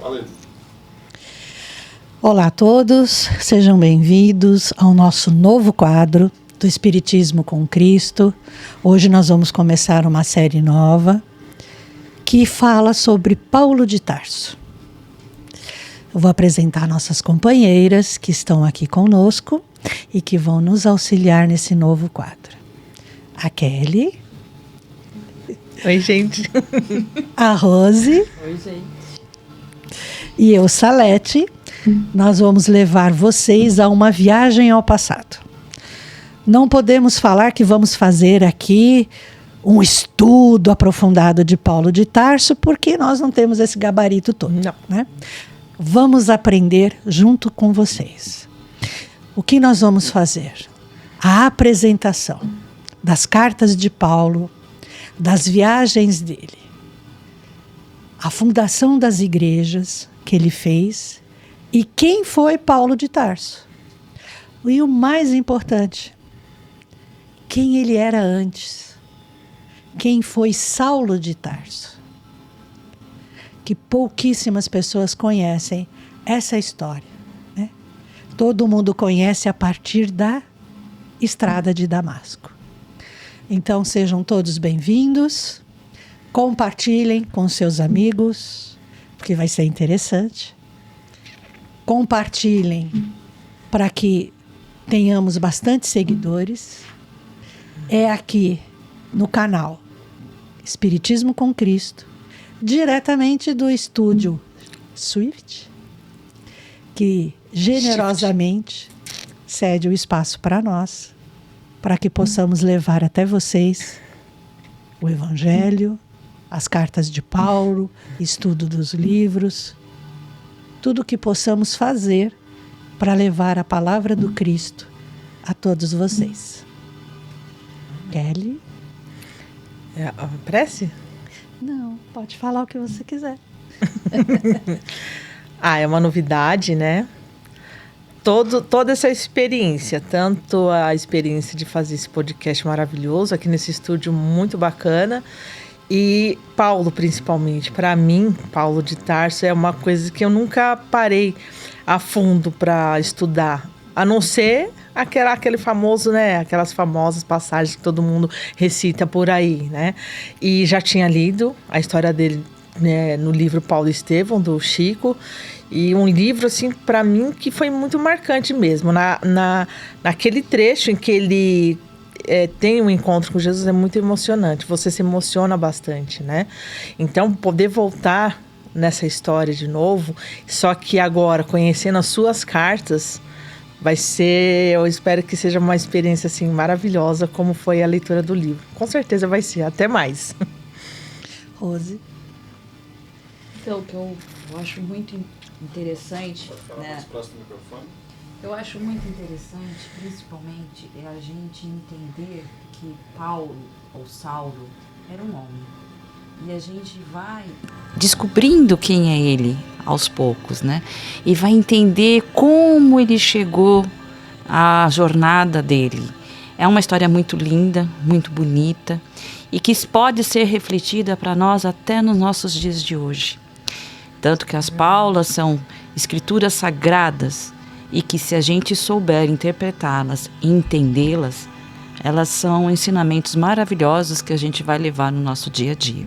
Valeu. Olá a todos, sejam bem-vindos ao nosso novo quadro do Espiritismo com Cristo. Hoje nós vamos começar uma série nova que fala sobre Paulo de Tarso. Eu vou apresentar nossas companheiras que estão aqui conosco e que vão nos auxiliar nesse novo quadro. A Kelly. Oi, gente. A Rose. Oi, gente. E eu, Salete. Nós vamos levar vocês a uma viagem ao passado. Não podemos falar que vamos fazer aqui um estudo aprofundado de Paulo de Tarso, porque nós não temos esse gabarito todo. Não. Né? Vamos aprender junto com vocês. O que nós vamos fazer? A apresentação das cartas de Paulo, das viagens dele, a fundação das igrejas que ele fez e quem foi Paulo de Tarso. E o mais importante, quem ele era antes. Quem foi Saulo de Tarso. Que pouquíssimas pessoas conhecem essa história. Né? Todo mundo conhece a partir da estrada de Damasco. Então sejam todos bem-vindos. Compartilhem com seus amigos, porque vai ser interessante. Compartilhem para que tenhamos bastante seguidores. É aqui no canal Espiritismo com Cristo, diretamente do estúdio Swift, que generosamente cede o espaço para nós, para que possamos levar até vocês o Evangelho, as cartas de Paulo, estudo dos livros, tudo o que possamos fazer para levar a palavra do Cristo a todos vocês. Kelly? Prece? Não, pode falar o que você quiser. É uma novidade, né? Toda essa experiência, tanto a experiência de fazer esse podcast maravilhoso aqui nesse estúdio muito bacana, e Paulo principalmente. Para mim, Paulo de Tarso é uma coisa que eu nunca parei a fundo para estudar, a não ser aquele famoso, né? Aquelas famosas passagens que todo mundo recita por aí, né? E já tinha lido a história dele, né, no livro Paulo Estevão, do Chico. E um livro, assim, para mim, que foi muito marcante mesmo. Naquele trecho em que ele tem um encontro com Jesus é muito emocionante. Você se emociona bastante, né? Então, poder voltar nessa história de novo, só que agora, conhecendo as suas cartas, vai ser, eu espero que seja uma experiência, assim, maravilhosa, como foi a leitura do livro. Com certeza vai ser. Até mais. Rose? Então, o que eu acho muito interessante, né? Próximo microfone. Eu acho muito interessante, principalmente, é a gente entender que Paulo, ou Saulo, era um homem. E a gente vai descobrindo quem é ele, aos poucos, né? E vai entender como ele chegou à jornada dele. É uma história muito linda, muito bonita, e que pode ser refletida para nós até nos nossos dias de hoje. Tanto que as Paulas são escrituras sagradas e que, se a gente souber interpretá-las e entendê-las, elas são ensinamentos maravilhosos que a gente vai levar no nosso dia a dia.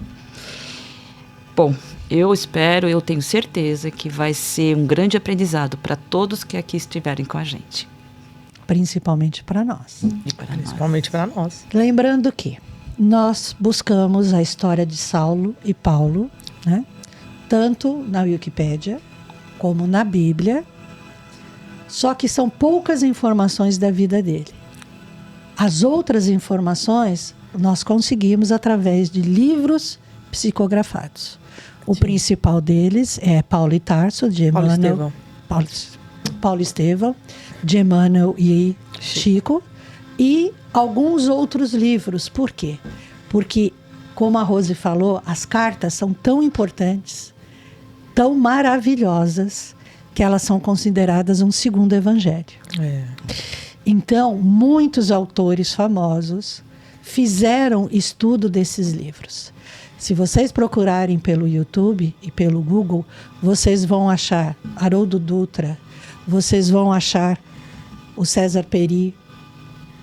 Bom, eu tenho certeza que vai ser um grande aprendizado para todos que aqui estiverem com a gente. Principalmente para nós. Principalmente para nós. Lembrando que nós buscamos a história de Saulo e Paulo, né? Tanto na Wikipédia como na Bíblia, só que são poucas informações da vida dele. As outras informações nós conseguimos através de livros psicografados. O principal deles é Paulo e Tarso, de Emmanuel. Paulo Estevão, de Emmanuel e Chico. E alguns outros livros. Por quê? Porque, como a Rose falou, as cartas são tão importantes, tão maravilhosas, que elas são consideradas um segundo evangelho. Então, muitos autores famosos fizeram estudo desses livros. Se vocês procurarem pelo YouTube e pelo Google, vocês vão achar Haroldo Dutra, vocês vão achar o César Peri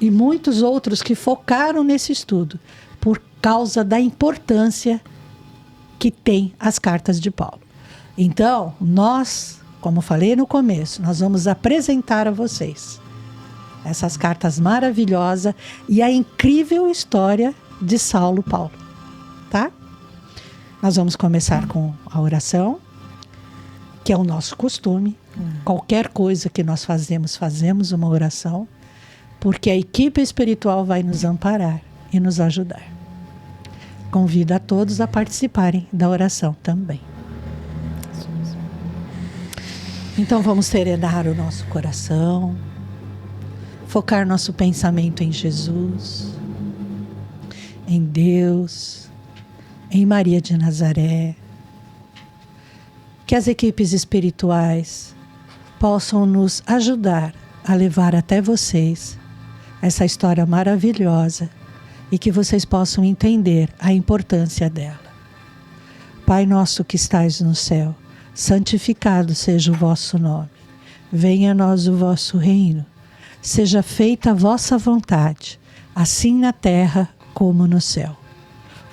e muitos outros que focaram nesse estudo por causa da importância que tem as cartas de Paulo. Então, nós, como falei no começo, nós vamos apresentar a vocês essas cartas maravilhosas e a incrível história de Saulo Paulo, tá? Nós vamos começar com a oração, que é o nosso costume. Qualquer coisa que nós fazemos uma oração, porque a equipe espiritual vai nos amparar e nos ajudar. Convido a todos a participarem da oração também. Então vamos serenar o nosso coração, focar nosso pensamento em Jesus, em Deus, em Maria de Nazaré. Que as equipes espirituais possam nos ajudar a levar até vocês essa história maravilhosa e que vocês possam entender a importância dela. Pai nosso que estais no céu, santificado seja o vosso nome. Venha a nós o vosso reino. Seja feita a vossa vontade, assim na terra como no céu.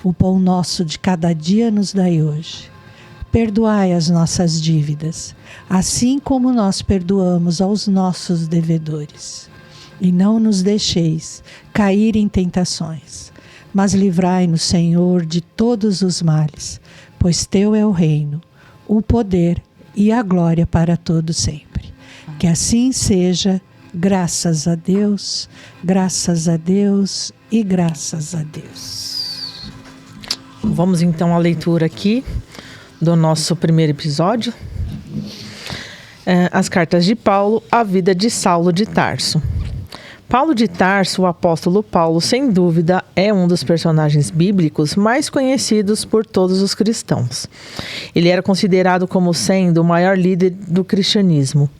O pão nosso de cada dia nos dai hoje. Perdoai as nossas dívidas, assim como nós perdoamos aos nossos devedores. E não nos deixeis cair em tentações, mas livrai-nos, Senhor, de todos os males, pois teu é o reino, o poder e a glória para todo sempre. Que assim seja, graças a Deus e graças a Deus. Vamos então à leitura aqui do nosso primeiro episódio. As cartas de Paulo, a vida de Saulo de Tarso. Paulo de Tarso, o apóstolo Paulo, sem dúvida, é um dos personagens bíblicos mais conhecidos por todos os cristãos. Ele era considerado como sendo o maior líder do cristianismo.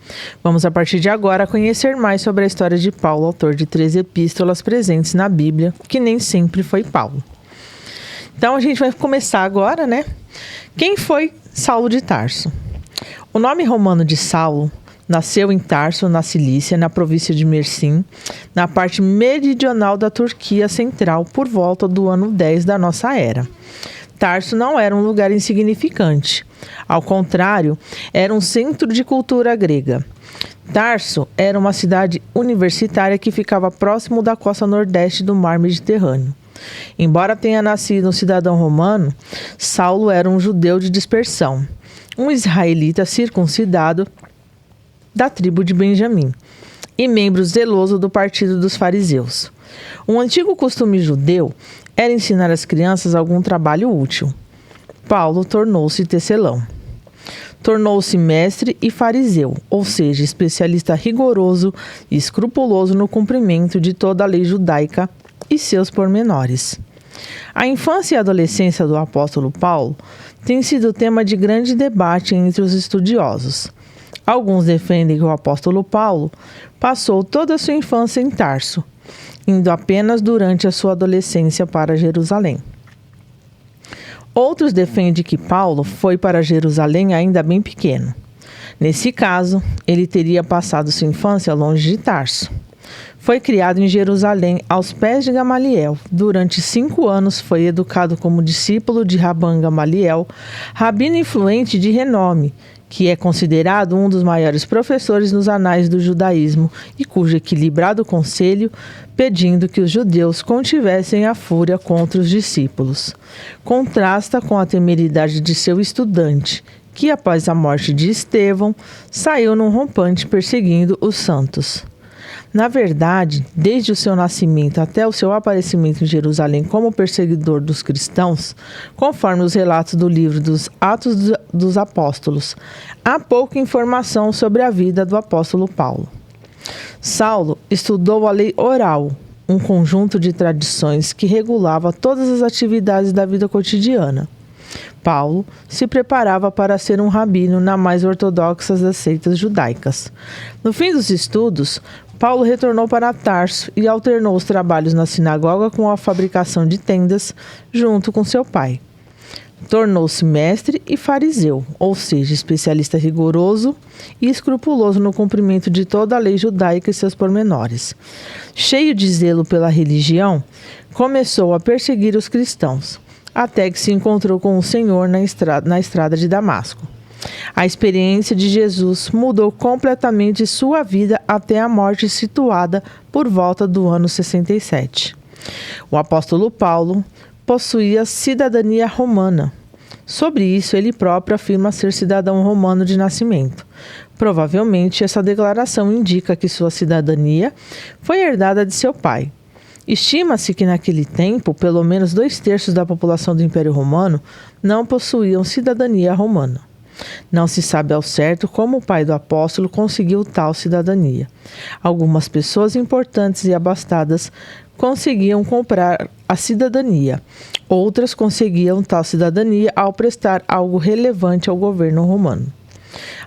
Vamos, a partir de agora, conhecer mais sobre a história de Paulo, autor de 3 epístolas presentes na Bíblia, que nem sempre foi Paulo. Então, a gente vai começar agora, né? Quem foi Saulo de Tarso? O nome romano de Saulo nasceu em Tarso, na Cilícia, na província de Mersim, na parte meridional da Turquia Central, por volta do ano 10 da nossa era. Tarso não era um lugar insignificante. Ao contrário, era um centro de cultura grega. Tarso era uma cidade universitária que ficava próximo da costa nordeste do mar Mediterrâneo. Embora tenha nascido um cidadão romano, Saulo era um judeu de dispersão, um israelita circuncidado da tribo de Benjamim e membro zeloso do partido dos fariseus. Um antigo costume judeu era ensinar às crianças algum trabalho útil. Paulo tornou-se tecelão. Tornou-se mestre e fariseu, ou seja, especialista rigoroso e escrupuloso no cumprimento de toda a lei judaica e seus pormenores. A infância e a adolescência do apóstolo Paulo tem sido tema de grande debate entre os estudiosos. Alguns defendem que o apóstolo Paulo passou toda a sua infância em Tarso, indo apenas durante a sua adolescência para Jerusalém. Outros defendem que Paulo foi para Jerusalém ainda bem pequeno. Nesse caso, ele teria passado sua infância longe de Tarso. Foi criado em Jerusalém, aos pés de Gamaliel. Durante 5 anos foi educado como discípulo de Rabban Gamaliel, rabino influente de renome, que é considerado um dos maiores professores nos anais do judaísmo e cujo equilibrado conselho pedindo que os judeus contivessem a fúria contra os discípulos. Contrasta com a temeridade de seu estudante, que após a morte de Estevão, saiu num rompante perseguindo os santos. Na verdade, desde o seu nascimento até o seu aparecimento em Jerusalém como perseguidor dos cristãos, conforme os relatos do livro dos Atos dos Apóstolos, há pouca informação sobre a vida do apóstolo Paulo. Saulo estudou a lei oral, um conjunto de tradições que regulava todas as atividades da vida cotidiana. Paulo se preparava para ser um rabino na mais ortodoxa das seitas judaicas. No fim dos estudos, Paulo retornou para Tarso e alternou os trabalhos na sinagoga com a fabricação de tendas, junto com seu pai. Tornou-se mestre e fariseu, ou seja, especialista rigoroso e escrupuloso no cumprimento de toda a lei judaica e seus pormenores. Cheio de zelo pela religião, começou a perseguir os cristãos, até que se encontrou com o Senhor na estrada de Damasco. A experiência de Jesus mudou completamente sua vida até a morte, situada por volta do ano 67. O apóstolo Paulo possuía cidadania romana. Sobre isso, ele próprio afirma ser cidadão romano de nascimento. Provavelmente, essa declaração indica que sua cidadania foi herdada de seu pai. Estima-se que naquele tempo, pelo menos 2/3 da população do Império Romano não possuíam cidadania romana. Não se sabe ao certo como o pai do apóstolo conseguiu tal cidadania. Algumas pessoas importantes e abastadas conseguiam comprar a cidadania. Outras conseguiam tal cidadania ao prestar algo relevante ao governo romano.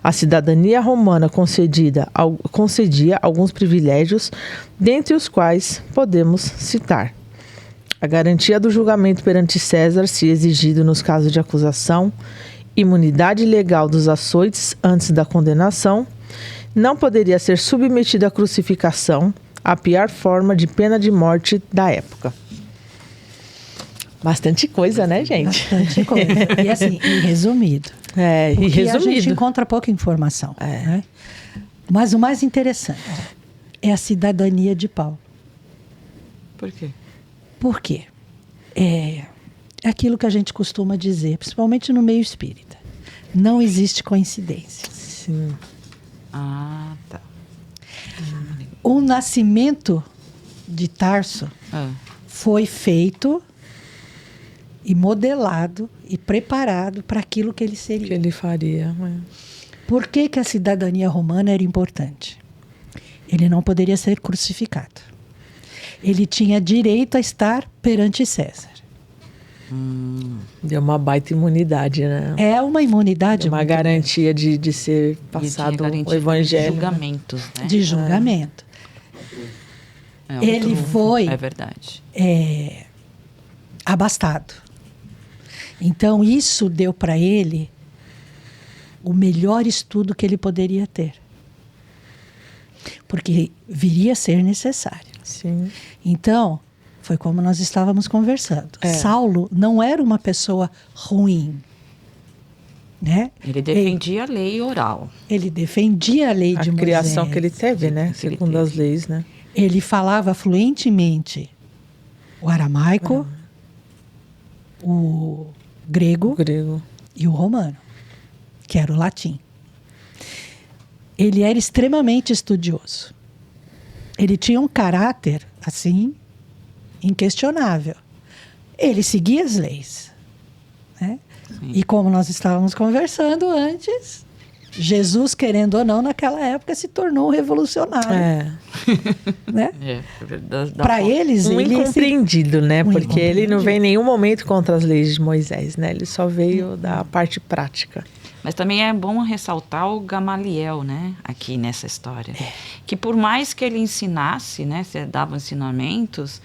A cidadania romana concedia alguns privilégios, dentre os quais podemos citar: a garantia do julgamento perante César, se exigido nos casos de acusação, imunidade legal dos açoites antes da condenação, não poderia ser submetido à crucificação, a pior forma de pena de morte da época. Bastante coisa, né, gente? Bastante coisa. E assim, e resumido. E Porque resumido. a gente encontra pouca informação. Né? Mas o mais interessante é a cidadania de Paulo. Por quê? Por quê? É aquilo que a gente costuma dizer, principalmente no meio espírita. Não existe coincidência. Sim. Ah, tá. O nascimento de Tarso foi feito e modelado e preparado para aquilo que ele seria. Que ele faria. Por que que a cidadania romana era importante? Ele não poderia ser crucificado. Ele tinha direito a estar perante César. Deu uma baita imunidade, né? É uma imunidade. Uma garantia de ser passado o evangelho. De julgamentos, né? De julgamento. Ele foi... É verdade. Abastado. Então, isso deu para ele o melhor estudo que ele poderia ter. Porque viria a ser necessário. Sim. Então, foi como nós estávamos conversando. Saulo não era uma pessoa ruim. Né? Ele defendia a lei oral. Ele defendia a lei de Moisés. A criação que ele teve, né? Segundo as leis, né? Ele falava fluentemente o aramaico, o grego e o romano, que era o latim. Ele era extremamente estudioso. Ele tinha um caráter, assim, inquestionável. Ele seguia as leis. Né? E como nós estávamos conversando antes, Jesus, querendo ou não, naquela época se tornou um revolucionário. Né? Para eles, ele incompreendido, né? Porque ele não veio em nenhum momento contra as leis de Moisés, né? Ele só veio da parte prática. Mas também é bom ressaltar o Gamaliel, né? Aqui nessa história. Que por mais que ele ensinasse, né? Dava ensinamentos,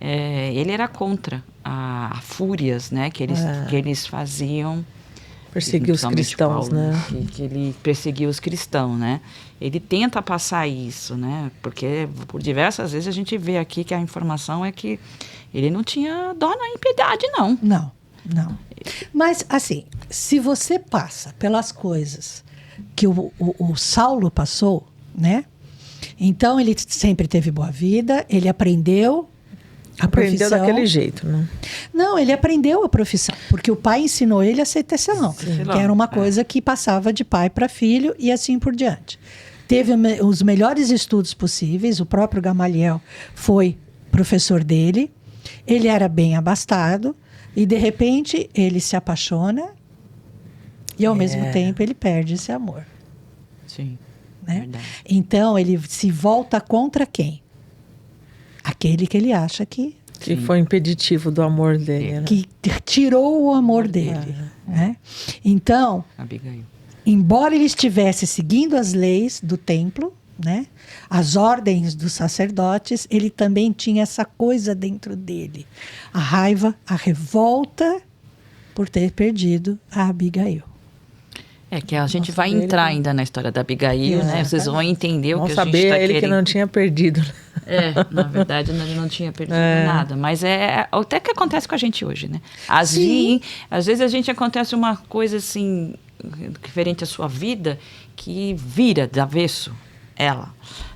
ele era contra a fúrias, né? Que eles faziam. Perseguir os cristãos, Paulo, né? Que ele perseguia os cristãos, né? Ele tenta passar isso, né? Porque por diversas vezes a gente vê aqui que a informação é que ele não tinha dó nem piedade, não. Não. Mas, assim, se você passa pelas coisas que o Saulo passou, né? Então, ele sempre teve boa vida, ele aprendeu a profissão. Aprendeu daquele jeito, né? Não, ele aprendeu a profissão, porque o pai ensinou ele a ser tecelão, que era uma coisa que passava de pai para filho e assim por diante. Teve os melhores estudos possíveis, o próprio Gamaliel foi professor dele, ele era bem abastado, e de repente ele se apaixona e ao mesmo tempo ele perde esse amor. Sim, né? Verdade. Então ele se volta contra quem? Aquele que ele acha que foi impeditivo do amor dele. Né? Que tirou o amor dele. Né? Então, Abigail. Embora ele estivesse seguindo as leis do templo, né, as ordens dos sacerdotes, ele também tinha essa coisa dentro dele. A raiva, a revolta por ter perdido a Abigail. É que a gente Nossa, vai entrar ainda na história da Abigail, né? Vocês vão entender o Vamos que a gente saber está ele querendo. que não tinha perdido. Na verdade, ele não tinha perdido nada. Mas é até que acontece com a gente hoje, né? Às vezes a gente acontece uma coisa assim, diferente à sua vida, que vira do avesso ela.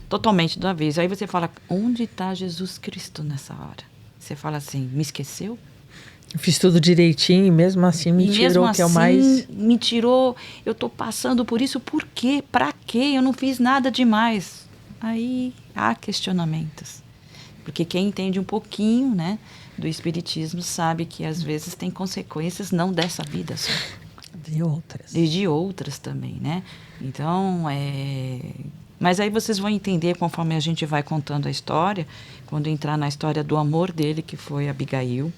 Totalmente do avesso. Aí você fala, onde está Jesus Cristo nessa hora? Você fala assim, me esqueceu? Fiz tudo direitinho e mesmo assim me tirou, que é o mais... me tirou, eu estou passando por isso, por quê? Para quê? Eu não fiz nada demais. Aí há questionamentos. Porque quem entende um pouquinho, né, do espiritismo sabe que às vezes tem consequências não dessa vida só. De outras. E de outras também, né? Então, Mas aí vocês vão entender conforme a gente vai contando a história, quando entrar na história do amor dele, que foi Abigail.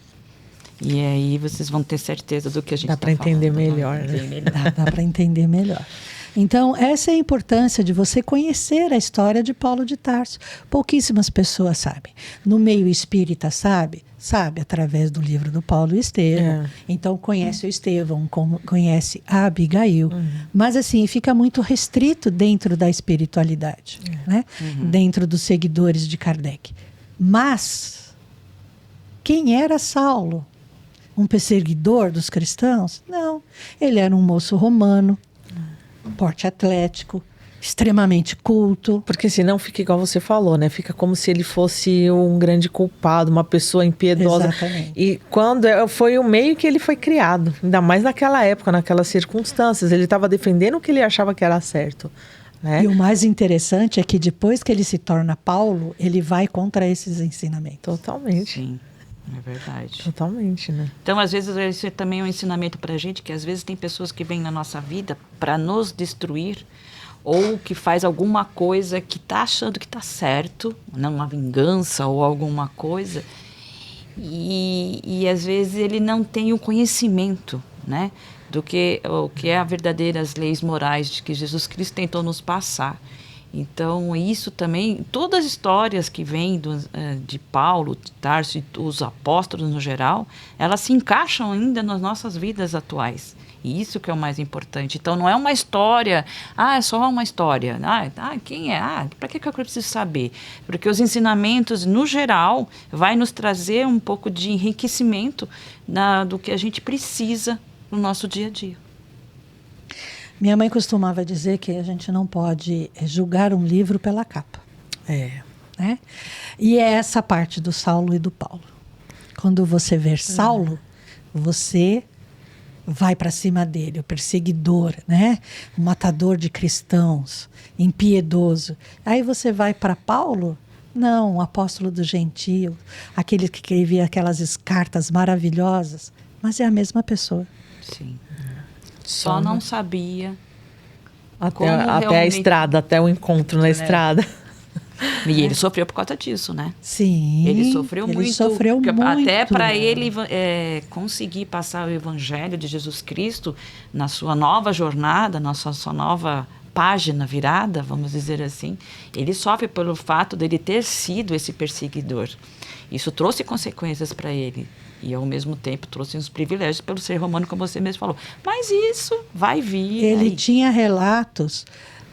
E aí vocês vão ter certeza do que a gente está falando. Dá para entender melhor, né? Dá para entender melhor. Então, essa é a importância de você conhecer a história de Paulo de Tarso. Pouquíssimas pessoas sabem. No meio espírita sabe através do livro do Paulo e Estevão. Então, conhece o Estevão, conhece a Abigail. Mas, assim, fica muito restrito dentro da espiritualidade, né? Dentro dos seguidores de Kardec. Mas, quem era Saulo? Um perseguidor dos cristãos? Não. Ele era um moço romano, porte atlético, extremamente culto. Porque senão fica igual você falou, né? Fica como se ele fosse um grande culpado, uma pessoa impiedosa. Exatamente. E quando foi o meio que ele foi criado, ainda mais naquela época, naquelas circunstâncias, ele estava defendendo o que ele achava que era certo, né? E o mais interessante é que depois que ele se torna Paulo, ele vai contra esses ensinamentos. Totalmente. Sim, é verdade. Totalmente, né? Então, às vezes, isso é também um ensinamento para a gente, que às vezes tem pessoas que vêm na nossa vida para nos destruir, ou que faz alguma coisa que está achando que está certo, não uma vingança ou alguma coisa, e às vezes ele não tem o conhecimento, né, do que o que é as verdadeiras leis morais de que Jesus Cristo tentou nos passar. Então, isso também, todas as histórias que vêm de Paulo, de Tarso e os apóstolos no geral, elas se encaixam ainda nas nossas vidas atuais. E isso que é o mais importante. Então, não é uma história, é só uma história. Quem é? Para que eu preciso saber? Porque os ensinamentos, no geral, vai nos trazer um pouco de enriquecimento do que a gente precisa no nosso dia a dia. Minha mãe costumava dizer que a gente não pode julgar um livro pela capa. Né? E é essa parte do Saulo e do Paulo. Quando você ver Saulo, você vai para cima dele, o perseguidor, né? O matador de cristãos, impiedoso. Aí você vai para Paulo, não, o apóstolo do gentio, aquele que escrevia aquelas cartas maravilhosas, mas é a mesma pessoa. Sim. Só não sabia até a estrada, até o encontro na estrada. E ele sofreu por causa disso, né? Sim. Ele sofreu muito. Muito. Até para ele conseguir passar o evangelho de Jesus Cristo na sua nova jornada, na sua nova página virada, vamos dizer assim, ele sofre pelo fato de ele ter sido esse perseguidor. Isso trouxe consequências para ele. E, ao mesmo tempo, trouxe uns privilégios pelo ser romano, como você mesmo falou. Mas isso vai vir. Ele tinha relatos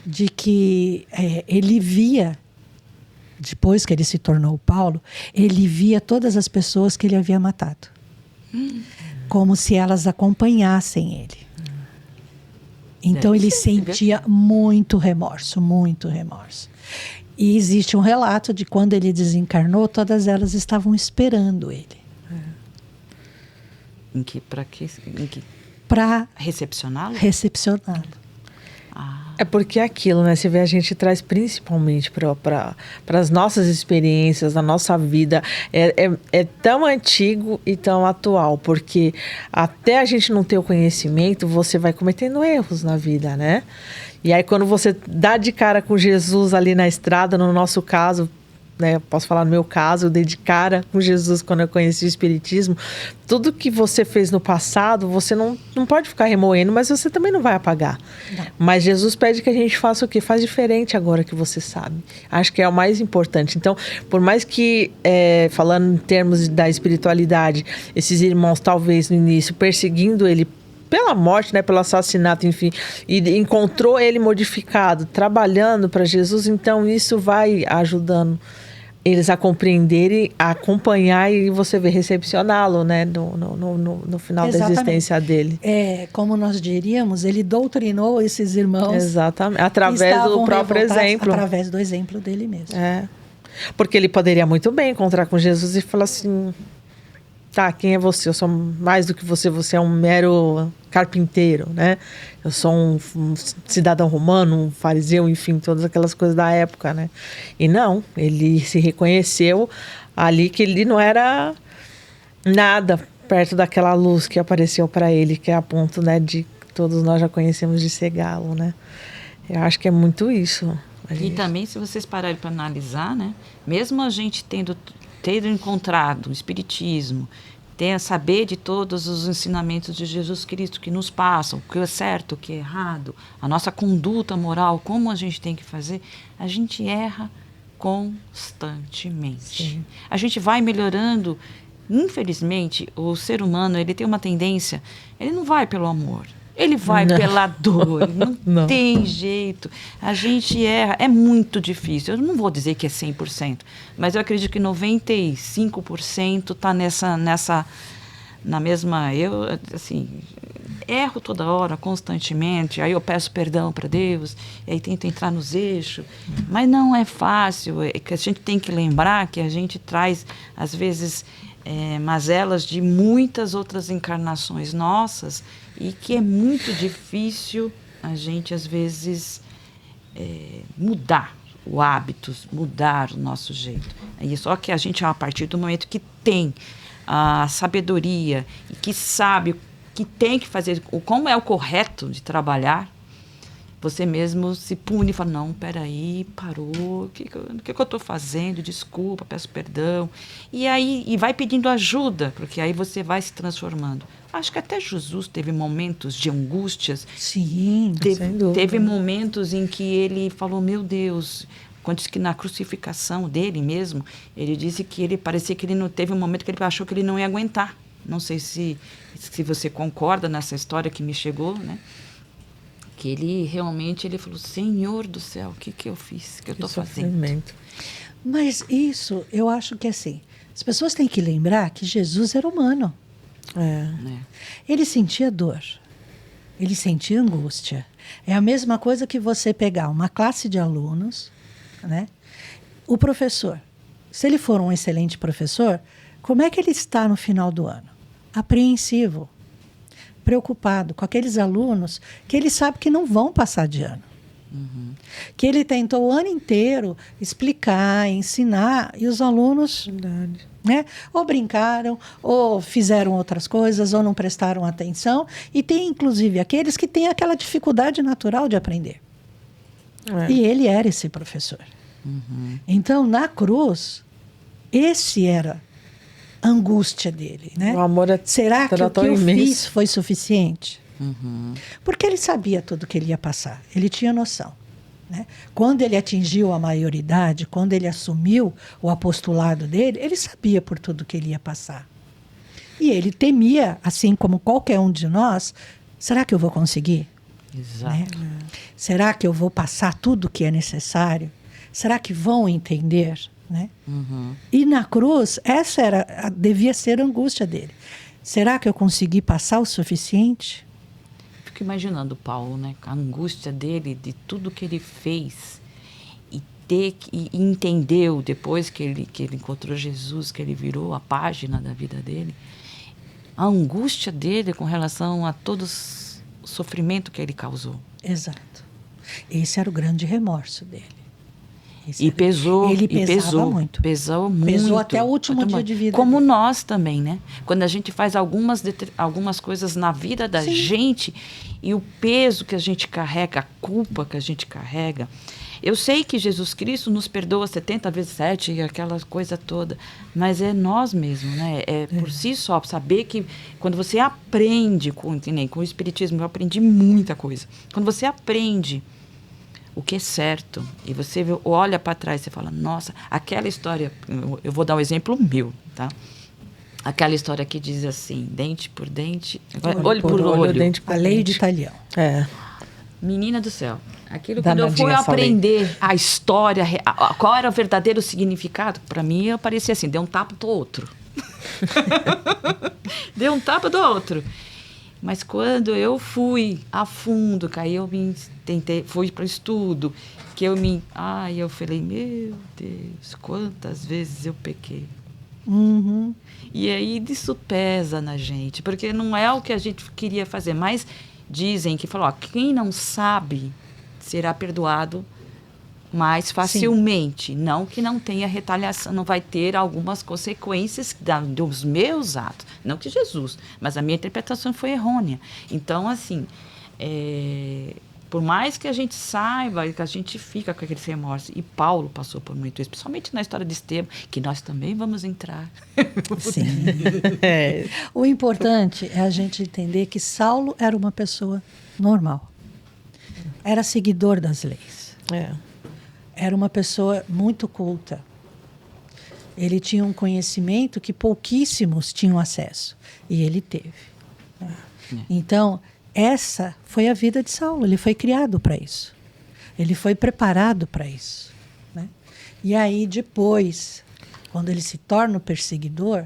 de que ele via, depois que ele se tornou Paulo, ele via todas as pessoas que ele havia matado. Como se elas acompanhassem ele. Então, ele sentia muito remorso, muito remorso. E existe um relato de quando ele desencarnou, todas elas estavam esperando ele. Para recepcioná-lo? Recepcioná-lo. É porque é aquilo, né? Você vê, a gente traz principalmente para as nossas experiências, a nossa vida. É tão antigo e tão atual, porque até a gente não ter o conhecimento, você vai cometendo erros na vida, né? E aí, quando você dá de cara com Jesus ali na estrada, no nosso caso, né, posso falar no meu caso, eu dei de cara com Jesus quando eu conheci o Espiritismo. Tudo que você fez no passado, você não pode ficar remoendo, mas você também não vai apagar. Não. Mas Jesus pede que a gente faça o quê? Faz diferente agora que você sabe. Acho que é o mais importante. Então, por mais que, falando em termos da espiritualidade, esses irmãos talvez no início perseguindo ele pela morte, né, pelo assassinato, enfim, e encontrou ele modificado, trabalhando para Jesus, então isso vai ajudando eles a compreenderem, a acompanhar e você vê recepcioná-lo, né, no final Exatamente. da existência dele. Como nós diríamos, ele doutrinou esses irmãos. Exatamente, através do próprio exemplo. Através do exemplo dele mesmo. Porque ele poderia muito bem encontrar com Jesus e falar assim: tá, quem é você? Eu sou mais do que você é um mero carpinteiro, né? Eu sou um cidadão romano, um fariseu, enfim, todas aquelas coisas da época, né? E não, ele se reconheceu ali que ele não era nada perto daquela luz que apareceu para ele, que é a ponto, né, de todos nós já conhecemos de cegá-lo, né? Eu acho que é muito isso. E também, se vocês pararem para analisar, né? Mesmo a gente tendo encontrado o Espiritismo, saber de todos os ensinamentos de Jesus Cristo que nos passam, o que é certo, o que é errado, a nossa conduta moral, como a gente tem que fazer, a gente erra constantemente. Sim. A gente vai melhorando. Infelizmente, o ser humano, ele tem uma tendência, ele não vai pelo amor. Ele vai pela dor, não tem jeito. A gente erra, é muito difícil. Eu não vou dizer que é 100%, mas eu acredito que 95% está na mesma... Eu, assim, erro toda hora, constantemente, aí eu peço perdão para Deus, e aí tento entrar nos eixos, mas não é fácil. É que a gente tem que lembrar que a gente traz, às vezes... mazelas de muitas outras encarnações nossas e que é muito difícil a gente, às vezes, mudar o hábito, mudar o nosso jeito. E só que a gente, a partir do momento que tem a sabedoria e que sabe que tem que fazer, como é o correto de trabalhar, você mesmo se pune e fala: não, peraí, parou, o que eu estou fazendo? Desculpa, peço perdão. E aí vai pedindo ajuda, porque aí você vai se transformando. Acho que até Jesus teve momentos de angústias. Sim, sem dúvida. Teve momentos em que ele falou: meu Deus, quando disse que na crucificação dele mesmo, ele disse que ele parecia que ele não teve um momento que ele achou que ele não ia aguentar. Não sei se você concorda nessa história que me chegou, né? Que ele realmente falou: Senhor do céu, o que eu fiz, que eu estou fazendo? Mas isso, eu acho que assim, as pessoas têm que lembrar que Jesus era humano. Ele sentia dor, ele sentia angústia. É a mesma coisa que você pegar uma classe de alunos, né? O professor, se ele for um excelente professor, como é que ele está no final do ano? Apreensivo, preocupado com aqueles alunos que ele sabe que não vão passar de ano. Uhum. Que ele tentou o ano inteiro explicar, ensinar, e os alunos, né, ou brincaram, ou fizeram outras coisas, ou não prestaram atenção. E tem, inclusive, aqueles que têm aquela dificuldade natural de aprender. E ele era esse professor. Uhum. Então, na cruz, esse era a angústia dele, né? O amor será que o que eu fiz foi suficiente? Uhum. Porque ele sabia tudo que ele ia passar, ele tinha noção, né? Quando ele atingiu a maioridade, quando ele assumiu o apostolado dele, ele sabia por tudo que ele ia passar. E ele temia, assim como qualquer um de nós: será que eu vou conseguir? Exato. Né? Será que eu vou passar tudo o que é necessário? Será que vão entender? Né? Uhum. E na cruz, essa devia ser a angústia dele. Será que eu consegui passar o suficiente? Fico imaginando Paulo, né? A angústia dele, de tudo que ele fez, e entendeu depois que ele encontrou Jesus, que ele virou a página da vida dele, a angústia dele com relação a todo o sofrimento que ele causou. Exato. Esse era o grande remorso dele. E pesou, ele pesava muito. Pesou muito. Pesou até o último dia de vida. Como dele. nós também, né? Quando a gente faz algumas coisas na vida da gente, e o peso que a gente carrega, a culpa que a gente carrega, Eu sei que Jesus Cristo nos perdoa 70 vezes 7, aquela coisa toda, mas é nós mesmos, né? Por si só, saber que quando você aprende com o Espiritismo, eu aprendi muita coisa. Quando você aprende o que é certo, e você olha para trás e fala, nossa, aquela história, eu vou dar um exemplo meu, tá? Aquela história que diz assim, dente por dente, olho por olho. Dente por A lei de dente. Italião. Menina do céu, aquilo Da quando eu fui Nadinha Salem. aprender a história, qual era o verdadeiro significado, para mim eu parecia assim, deu um tapa do outro. Deu um tapa do outro. Mas quando eu fui a fundo, que aí eu fui para o estudo, que eu falei, meu Deus, quantas vezes eu pequei. Uhum. E aí isso pesa na gente, porque não é o que a gente queria fazer, mas dizem que quem não sabe será perdoado mais facilmente. Sim. Não que não tenha retaliação, não vai ter algumas consequências dos meus atos. Não que Jesus, mas a minha interpretação foi errônea. Então, assim, por mais que a gente saiba, que a gente fica com aquele remorso, e Paulo passou por muito isso, principalmente na história de Estevão, que nós também vamos entrar. Sim. O importante é a gente entender que Saulo era uma pessoa normal. Era seguidor das leis. Era uma pessoa muito culta. Ele tinha um conhecimento que pouquíssimos tinham acesso. E ele teve. Então, essa foi a vida de Saulo. Ele foi criado para isso. Ele foi preparado para isso. Né? E aí, depois, quando ele se torna o perseguidor,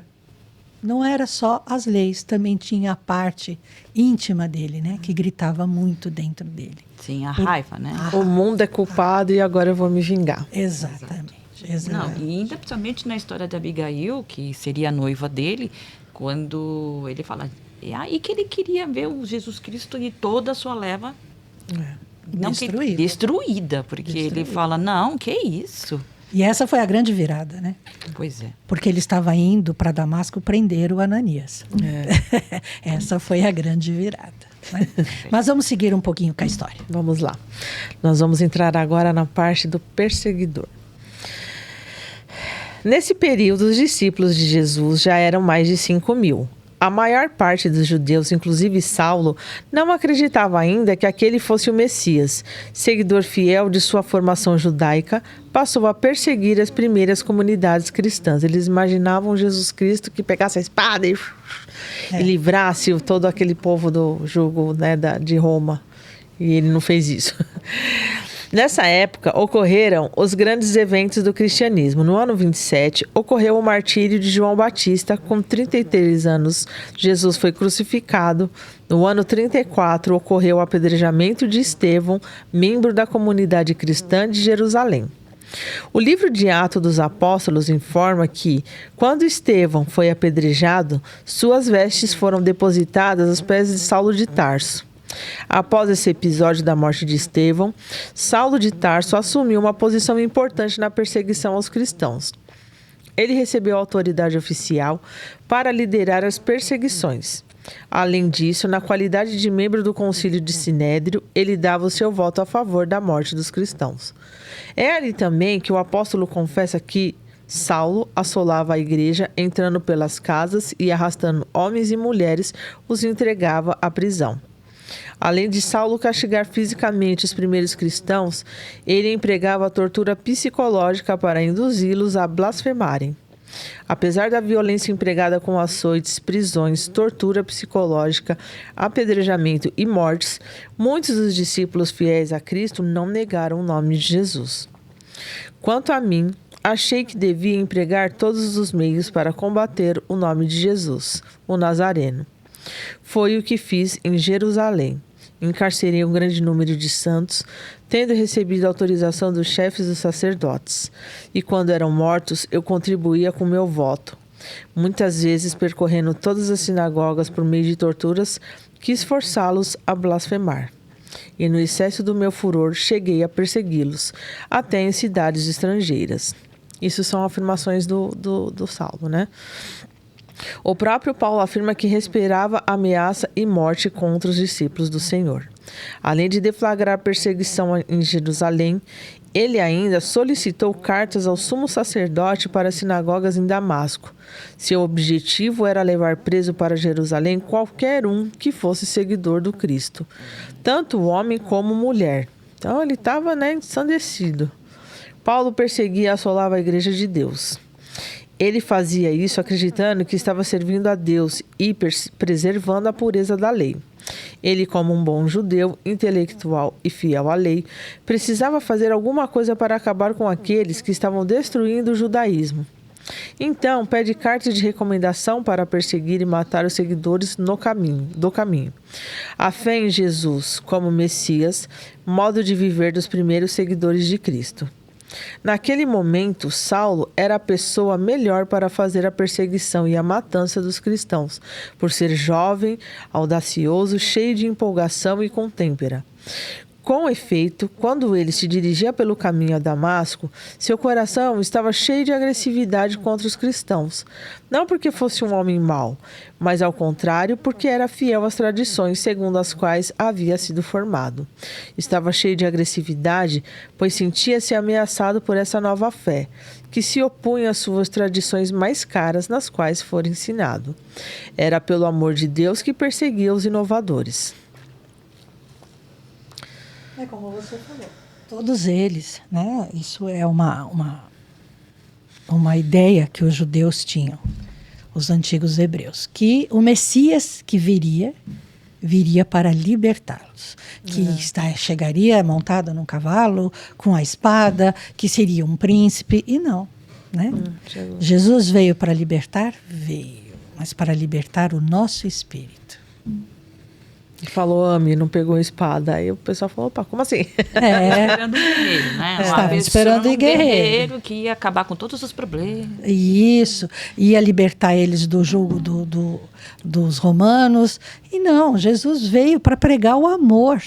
não era só as leis, também tinha a parte íntima dele, né? Que gritava muito dentro dele. Sim, a raiva, né? O mundo é culpado e agora eu vou me vingar. Exatamente. Não, e ainda principalmente na história de Abigail, que seria a noiva dele, quando ele fala... É aí que ele queria ver o Jesus Cristo e toda a sua leva destruída. Porque ele fala, não, que isso? E essa foi a grande virada, né? Pois é. Porque ele estava indo para Damasco prender o Ananias. Essa foi a grande virada. Né? Mas vamos seguir um pouquinho com a história. Vamos lá. Nós vamos entrar agora na parte do perseguidor. Nesse período, os discípulos de Jesus já eram mais de 5.000. A maior parte dos judeus, inclusive Saulo, não acreditava ainda que aquele fosse o Messias. Seguidor fiel de sua formação judaica, passou a perseguir as primeiras comunidades cristãs. Eles imaginavam Jesus Cristo que pegasse a espada e livrasse todo aquele povo do jugo, né, de Roma. E ele não fez isso. Nessa época, ocorreram os grandes eventos do cristianismo. No ano 27, ocorreu o martírio de João Batista. Com 33 anos, Jesus foi crucificado. No ano 34, ocorreu o apedrejamento de Estevão, membro da comunidade cristã de Jerusalém. O livro de Atos dos Apóstolos informa que, quando Estevão foi apedrejado, suas vestes foram depositadas aos pés de Saulo de Tarso. Após esse episódio da morte de Estevão, Saulo de Tarso assumiu uma posição importante na perseguição aos cristãos. Ele recebeu autoridade oficial para liderar as perseguições. Além disso, na qualidade de membro do Concílio de Sinédrio, ele dava o seu voto a favor da morte dos cristãos. É ali também que o apóstolo confessa que Saulo assolava a igreja, entrando pelas casas e arrastando homens e mulheres, os entregava à prisão. Além de Saulo castigar fisicamente os primeiros cristãos, ele empregava a tortura psicológica para induzi-los a blasfemarem. Apesar da violência empregada com açoites, prisões, tortura psicológica, apedrejamento e mortes, muitos dos discípulos fiéis a Cristo não negaram o nome de Jesus. Quanto a mim, achei que devia empregar todos os meios para combater o nome de Jesus, o Nazareno. Foi o que fiz em Jerusalém. Encarcerei um grande número de santos, tendo recebido autorização dos chefes dos sacerdotes. E quando eram mortos, eu contribuía com meu voto. Muitas vezes, percorrendo todas as sinagogas por meio de torturas, quis forçá-los a blasfemar. E no excesso do meu furor, cheguei a persegui-los, até em cidades estrangeiras. Isso são afirmações do Saulo, né? O próprio Paulo afirma que respirava ameaça e morte contra os discípulos do Senhor. Além de deflagrar perseguição em Jerusalém, ele ainda solicitou cartas ao sumo sacerdote para as sinagogas em Damasco. Seu objetivo era levar preso para Jerusalém qualquer um que fosse seguidor do Cristo, tanto homem como mulher. Então ele estava, ensandecido. Paulo perseguia e assolava a igreja de Deus. Ele fazia isso acreditando que estava servindo a Deus e preservando a pureza da lei. Ele, como um bom judeu, intelectual e fiel à lei, precisava fazer alguma coisa para acabar com aqueles que estavam destruindo o judaísmo. Então, pede cartas de recomendação para perseguir e matar os seguidores do caminho. A fé em Jesus como Messias, modo de viver dos primeiros seguidores de Cristo. Naquele momento, Saulo era a pessoa melhor para fazer a perseguição e a matança dos cristãos, por ser jovem, audacioso, cheio de empolgação e com têmpera. Com efeito, quando ele se dirigia pelo caminho a Damasco, seu coração estava cheio de agressividade contra os cristãos. Não porque fosse um homem mau, mas ao contrário, porque era fiel às tradições segundo as quais havia sido formado. Estava cheio de agressividade, pois sentia-se ameaçado por essa nova fé, que se opunha às suas tradições mais caras nas quais fora ensinado. Era pelo amor de Deus que perseguia os inovadores. É como você falou. Todos eles, né? Isso é uma ideia que os judeus tinham, os antigos hebreus, que o Messias que viria para libertá-los, que chegaria montado num cavalo, com a espada, que seria um príncipe, e não, né? Jesus veio para libertar? Veio, mas para libertar o nosso espírito. Falou, ame, não pegou a espada. Aí o pessoal falou, opa, como assim? Esperando um guerreiro, né? Estava esperando um guerreiro que ia acabar com todos os problemas. Isso, ia libertar eles do jugo dos romanos. E não, Jesus veio para pregar o amor.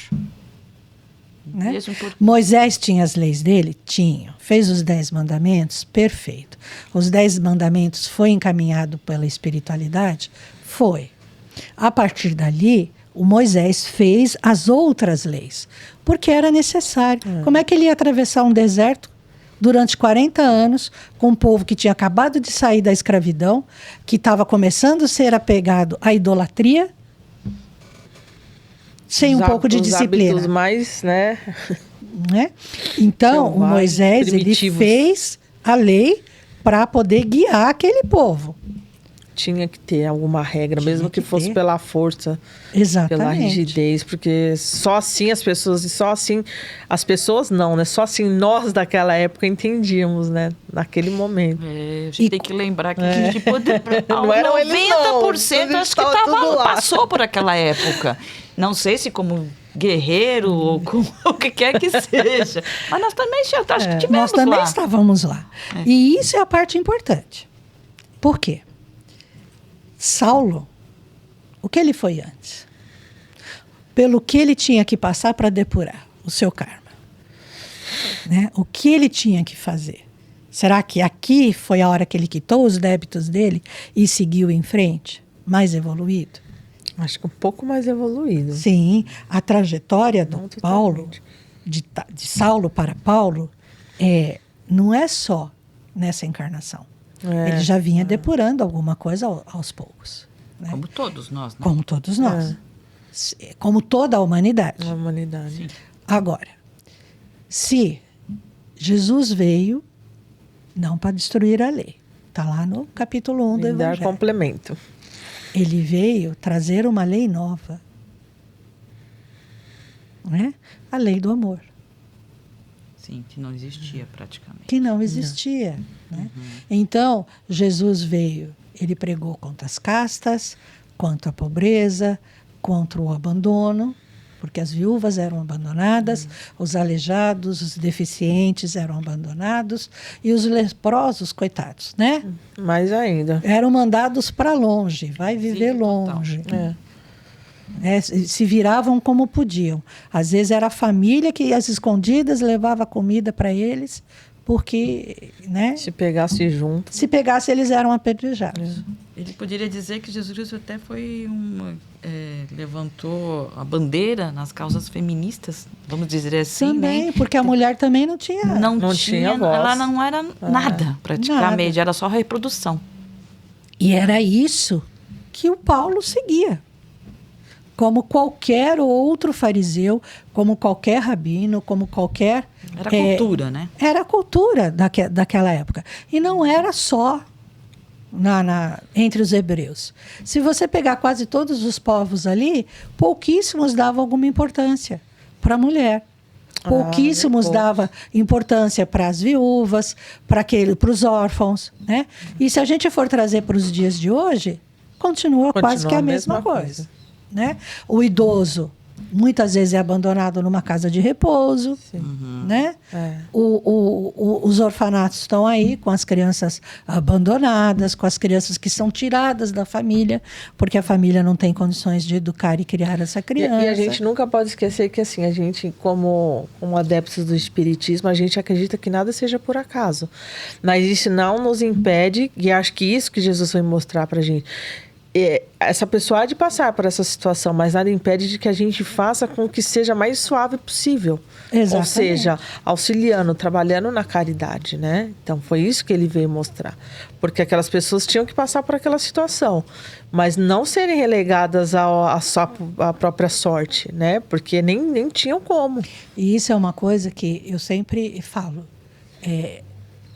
Né? Moisés tinha as leis dele? Tinha. Fez os 10 mandamentos? Perfeito. Os 10 mandamentos foi encaminhado pela espiritualidade? Foi. A partir dali, o Moisés fez as outras leis, porque era necessário. Como é que ele ia atravessar um deserto durante 40 anos com um povo que tinha acabado de sair da escravidão, que estava começando a ser apegado à idolatria, sem um pouco de disciplina? Hábitos mais, né? Então, o Moisés ele fez a lei para poder guiar aquele povo. Tinha que ter alguma regra, mesmo que fosse pela força, exatamente, pela rigidez, porque só assim as pessoas, não, né? Só assim nós daquela época entendíamos, né? Naquele momento. A gente tem que lembrar que a gente poder, não eram 90% eles, não. Acho que passou por aquela época. Não sei se como guerreiro ou como o que quer que seja. Mas nós também acho que tivemos nós também estávamos lá. E isso é a parte importante. Por quê? Saulo, o que ele foi antes? Pelo que ele tinha que passar para depurar o seu karma. Né? O que ele tinha que fazer? Será que aqui foi a hora que ele quitou os débitos dele e seguiu em frente? Mais evoluído? Acho que um pouco mais evoluído. Sim, a trajetória do Paulo, de Saulo para Paulo, não é só nessa encarnação. Ele já vinha depurando alguma coisa aos poucos. Né? Como todos nós, né? Como todos nós. Como toda a humanidade. A humanidade. Sim. Agora, se Jesus veio não para destruir a lei. Está lá no capítulo 1 do Evangelho. Dar complemento. Ele veio trazer uma lei nova. Né? A lei do amor. Sim, que não existia praticamente. Que não existia. Né? Então, Jesus veio, ele pregou contra as castas, contra a pobreza, contra o abandono, porque as viúvas eram abandonadas, os aleijados, os deficientes eram abandonados e os leprosos, coitados, né? Mais ainda. Eram mandados para longe, vai viver longe. Se viravam como podiam. Às vezes era a família que, às escondidas, levava comida para eles, porque, né? Se pegasse junto. Se pegasse, eles eram apedrejados. Ele poderia dizer que Jesus Cristo até foi levantou a bandeira nas causas feministas, vamos dizer assim, Também, né? porque a mulher também não tinha... Não tinha voz. Ela não era nada, praticamente, era só reprodução. E era isso que o Paulo seguia. Como qualquer outro fariseu, como qualquer rabino, como qualquer... Era cultura, né? Era a cultura daquela época. E não era só entre os hebreus. Se você pegar quase todos os povos ali, pouquíssimos davam alguma importância para a mulher. Pouquíssimos davam importância para as viúvas, para os órfãos, né? E se a gente for trazer para os dias de hoje, continua quase que a mesma coisa. Né? O idoso muitas vezes é abandonado numa casa de repouso, né? Os orfanatos estão aí com as crianças abandonadas, com as crianças que são tiradas da família, porque a família não tem condições de educar e criar essa criança. E a gente nunca pode esquecer que assim, a gente, como adeptos do espiritismo, a gente acredita que nada seja por acaso. Mas isso não nos impede, e acho que isso que Jesus vai mostrar pra gente. Essa pessoa há de passar por essa situação, mas nada impede de que a gente faça com que seja mais suave possível. Exatamente. Ou seja, auxiliando, trabalhando na caridade, né? Então, foi isso que ele veio mostrar. Porque aquelas pessoas tinham que passar por aquela situação, mas não serem relegadas à própria sorte, né? Porque nem tinham como. E isso é uma coisa que eu sempre falo.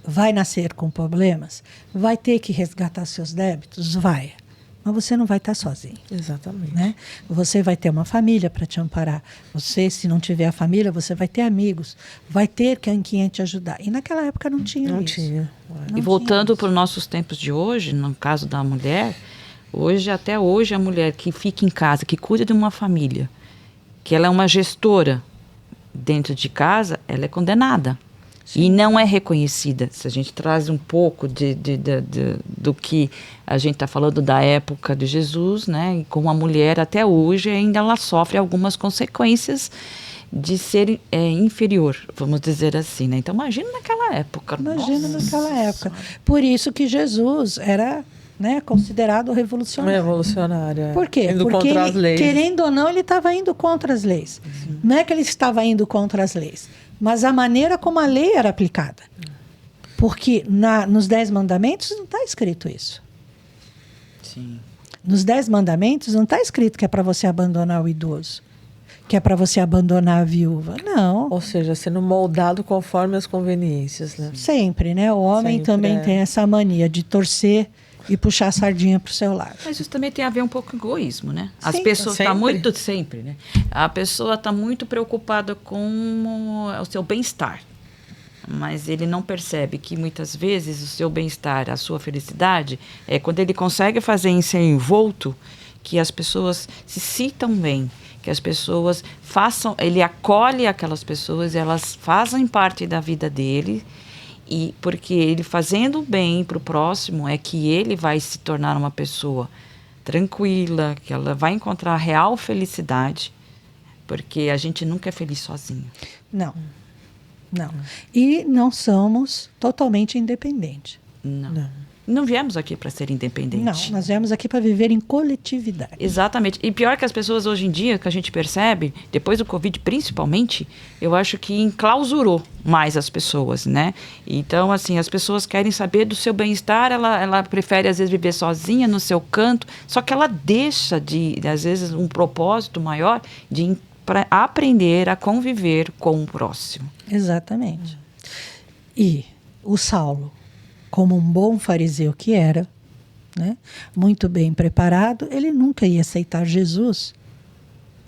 Vai nascer com problemas? Vai ter que resgatar seus débitos? Vai. Mas você não vai estar sozinho. Exatamente. Né? Você vai ter uma família para te amparar. Você, se não tiver a família, você vai ter amigos. Vai ter quem te ajudar. E naquela época não tinha isso. Não tinha. E voltando para os nossos tempos de hoje, no caso da mulher, até hoje a mulher que fica em casa, que cuida de uma família, que ela é uma gestora dentro de casa, ela é condenada. Sim. E não é reconhecida. Se a gente traz um pouco do que a gente está falando da época de Jesus, né? E como a mulher até hoje ainda ela sofre algumas consequências de ser inferior, vamos dizer assim, né? Então imagina naquela época. Imagina naquela época. Por isso que Jesus era, né, considerado revolucionário. Revolucionário. Por quê? Indo porque contra as leis. Querendo ou não, ele estava indo contra as leis. Não é que ele estava indo contra as leis, mas a maneira como a lei era aplicada. Porque nos 10 mandamentos não está escrito isso. Sim. Nos 10 mandamentos não está escrito que é para você abandonar o idoso, que é para você abandonar a viúva. Não. Ou seja, sendo moldado conforme as conveniências, né? Sempre, né? O homem Sempre, também tem essa mania de torcer e puxar a sardinha para o seu lado. Mas isso também tem a ver um pouco com egoísmo, né? As Sim, pessoas estão sempre. sempre, né? A pessoa está muito preocupada com o seu bem-estar, mas ele não percebe que muitas vezes o seu bem-estar, a sua felicidade, é quando ele consegue fazer em ser envolto, que as pessoas se sintam bem, que as pessoas ele acolhe aquelas pessoas, elas fazem parte da vida dele. E porque ele fazendo bem para o próximo é que ele vai se tornar uma pessoa tranquila, que ela vai encontrar a real felicidade, porque a gente nunca é feliz sozinho. Não. E não somos totalmente independentes. Não viemos aqui para ser independentes. Não, nós viemos aqui para viver em coletividade. Exatamente. E pior que as pessoas hoje em dia, que a gente percebe, depois do Covid principalmente, eu acho que enclausurou mais as pessoas, né? Então, assim, as pessoas querem saber do seu bem-estar, ela prefere, às vezes, viver sozinha no seu canto, só que ela deixa às vezes, um propósito maior de aprender a conviver com o próximo. Exatamente. E o Saulo, como um bom fariseu que era, né, muito bem preparado, ele nunca ia aceitar Jesus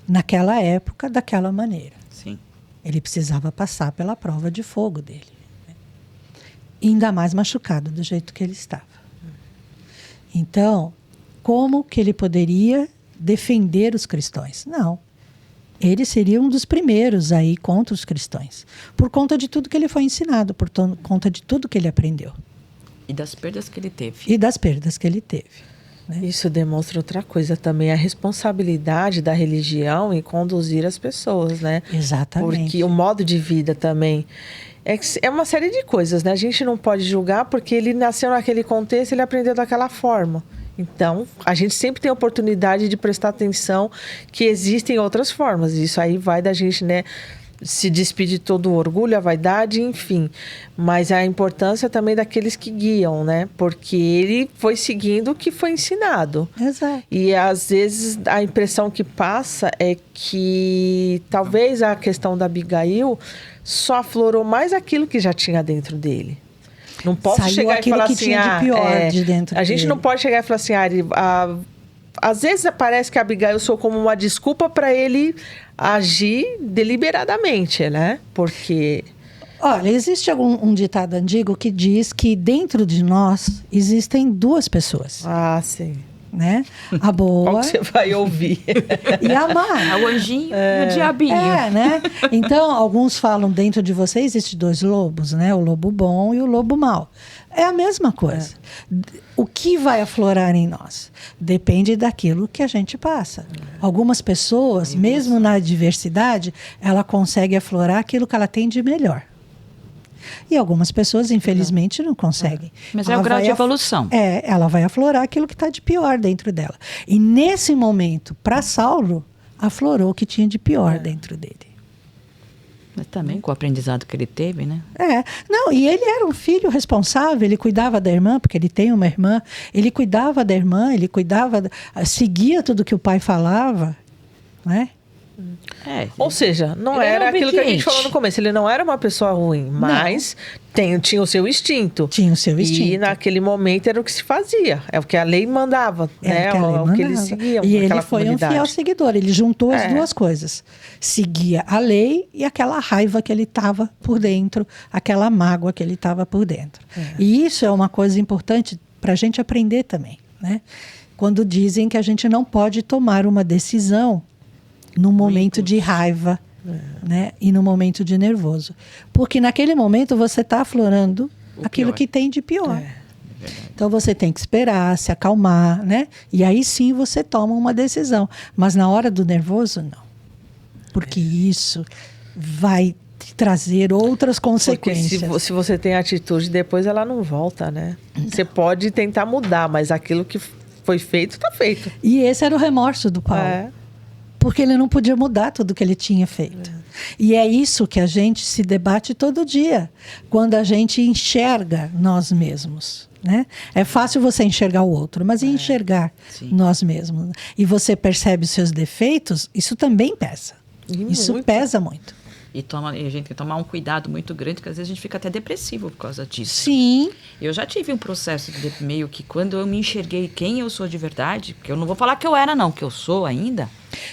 naquela época, daquela maneira. Sim. Ele precisava passar pela prova de fogo dele. Né? Ainda mais machucado do jeito que ele estava. Então, como que ele poderia defender os cristãos? Não. Ele seria um dos primeiros aí contra os cristãos, por conta de tudo que ele foi ensinado, por conta de tudo que ele aprendeu. E das perdas que ele teve. E das perdas que ele teve. né? Isso demonstra outra coisa também, a responsabilidade da religião em conduzir as pessoas, né? Exatamente. Porque o modo de vida também é uma série de coisas, né? A gente não pode julgar porque ele nasceu naquele contexto, ele aprendeu daquela forma. Então, a gente sempre tem a oportunidade de prestar atenção que existem outras formas. Isso aí vai da gente, né? Se despedir de todo o orgulho, a vaidade, enfim. Mas a importância também daqueles que guiam, né? Porque ele foi seguindo o que foi ensinado. Exato. E às vezes a impressão que passa é que talvez a questão da Abigail só aflorou mais aquilo que já tinha dentro dele. Não posso Saiu chegar e aquilo falar que assim, tinha de pior de dentro a gente dele. não pode chegar e falar assim, às vezes parece que a Abigail soou como uma desculpa para ele agir deliberadamente, né? Porque... Olha, existe um ditado antigo que diz que dentro de nós existem duas pessoas, Ah, sim. né? A Qual boa que você vai ouvir? e a má. É o anjinho e o diabinho. É, né? Então, alguns falam dentro de você existem dois lobos, né? O lobo bom e o lobo mau. É a mesma coisa. O que vai aflorar em nós? Depende daquilo que a gente passa. Algumas pessoas, mesmo na adversidade, ela consegue aflorar aquilo que ela tem de melhor. E algumas pessoas, infelizmente, não conseguem. Mas é Ela o grau vai de evolução. ela vai aflorar aquilo que está de pior dentro dela. E nesse momento, para Saulo, aflorou o que tinha de pior dentro dele. Mas também com o aprendizado que ele teve, né? Não, e ele era um filho responsável, ele cuidava da irmã, porque ele tem uma irmã, ele cuidava da irmã, ele seguia tudo que o pai falava, né? Ou seja, não Ele era era aquilo que a gente obediente. falou no começo. Ele não era uma pessoa ruim, mas tinha o seu instinto. Tinha o seu instinto. E naquele momento era o que se fazia. É o que a lei mandava, né? que a lei o que eles mandava. seguiam. E ele aquela foi comunidade. um fiel seguidor. Ele juntou as duas coisas. Seguia a lei e aquela raiva que ele estava por dentro, aquela mágoa que ele estava por dentro. E isso é uma coisa importante para a gente aprender também, né? Quando dizem que a gente não pode tomar uma decisão no momento de raiva, né? E no momento de nervoso. Porque naquele momento você está aflorando aquilo pior. que tem de pior. Então você tem que esperar, se acalmar, né? E aí sim você toma uma decisão. Mas na hora do nervoso, não. Porque isso vai te trazer outras Porque consequências. se você tem atitude, depois ela não volta, né? Você pode tentar mudar, mas aquilo que foi feito, está feito. E esse era o remorso do Paulo. Porque ele não podia mudar tudo que ele tinha feito. E é isso que a gente se debate todo dia, quando a gente enxerga nós mesmos, né? É fácil você enxergar o outro, mas e enxergar nós mesmos? E você percebe os seus defeitos, isso também pesa. Isso muito. pesa muito. E a gente tem que tomar um cuidado muito grande, porque às vezes a gente fica até depressivo por causa disso. Sim. Eu já tive um processo de meio que quando eu me enxerguei quem eu sou de verdade, porque eu não vou falar que eu era não, que eu sou ainda.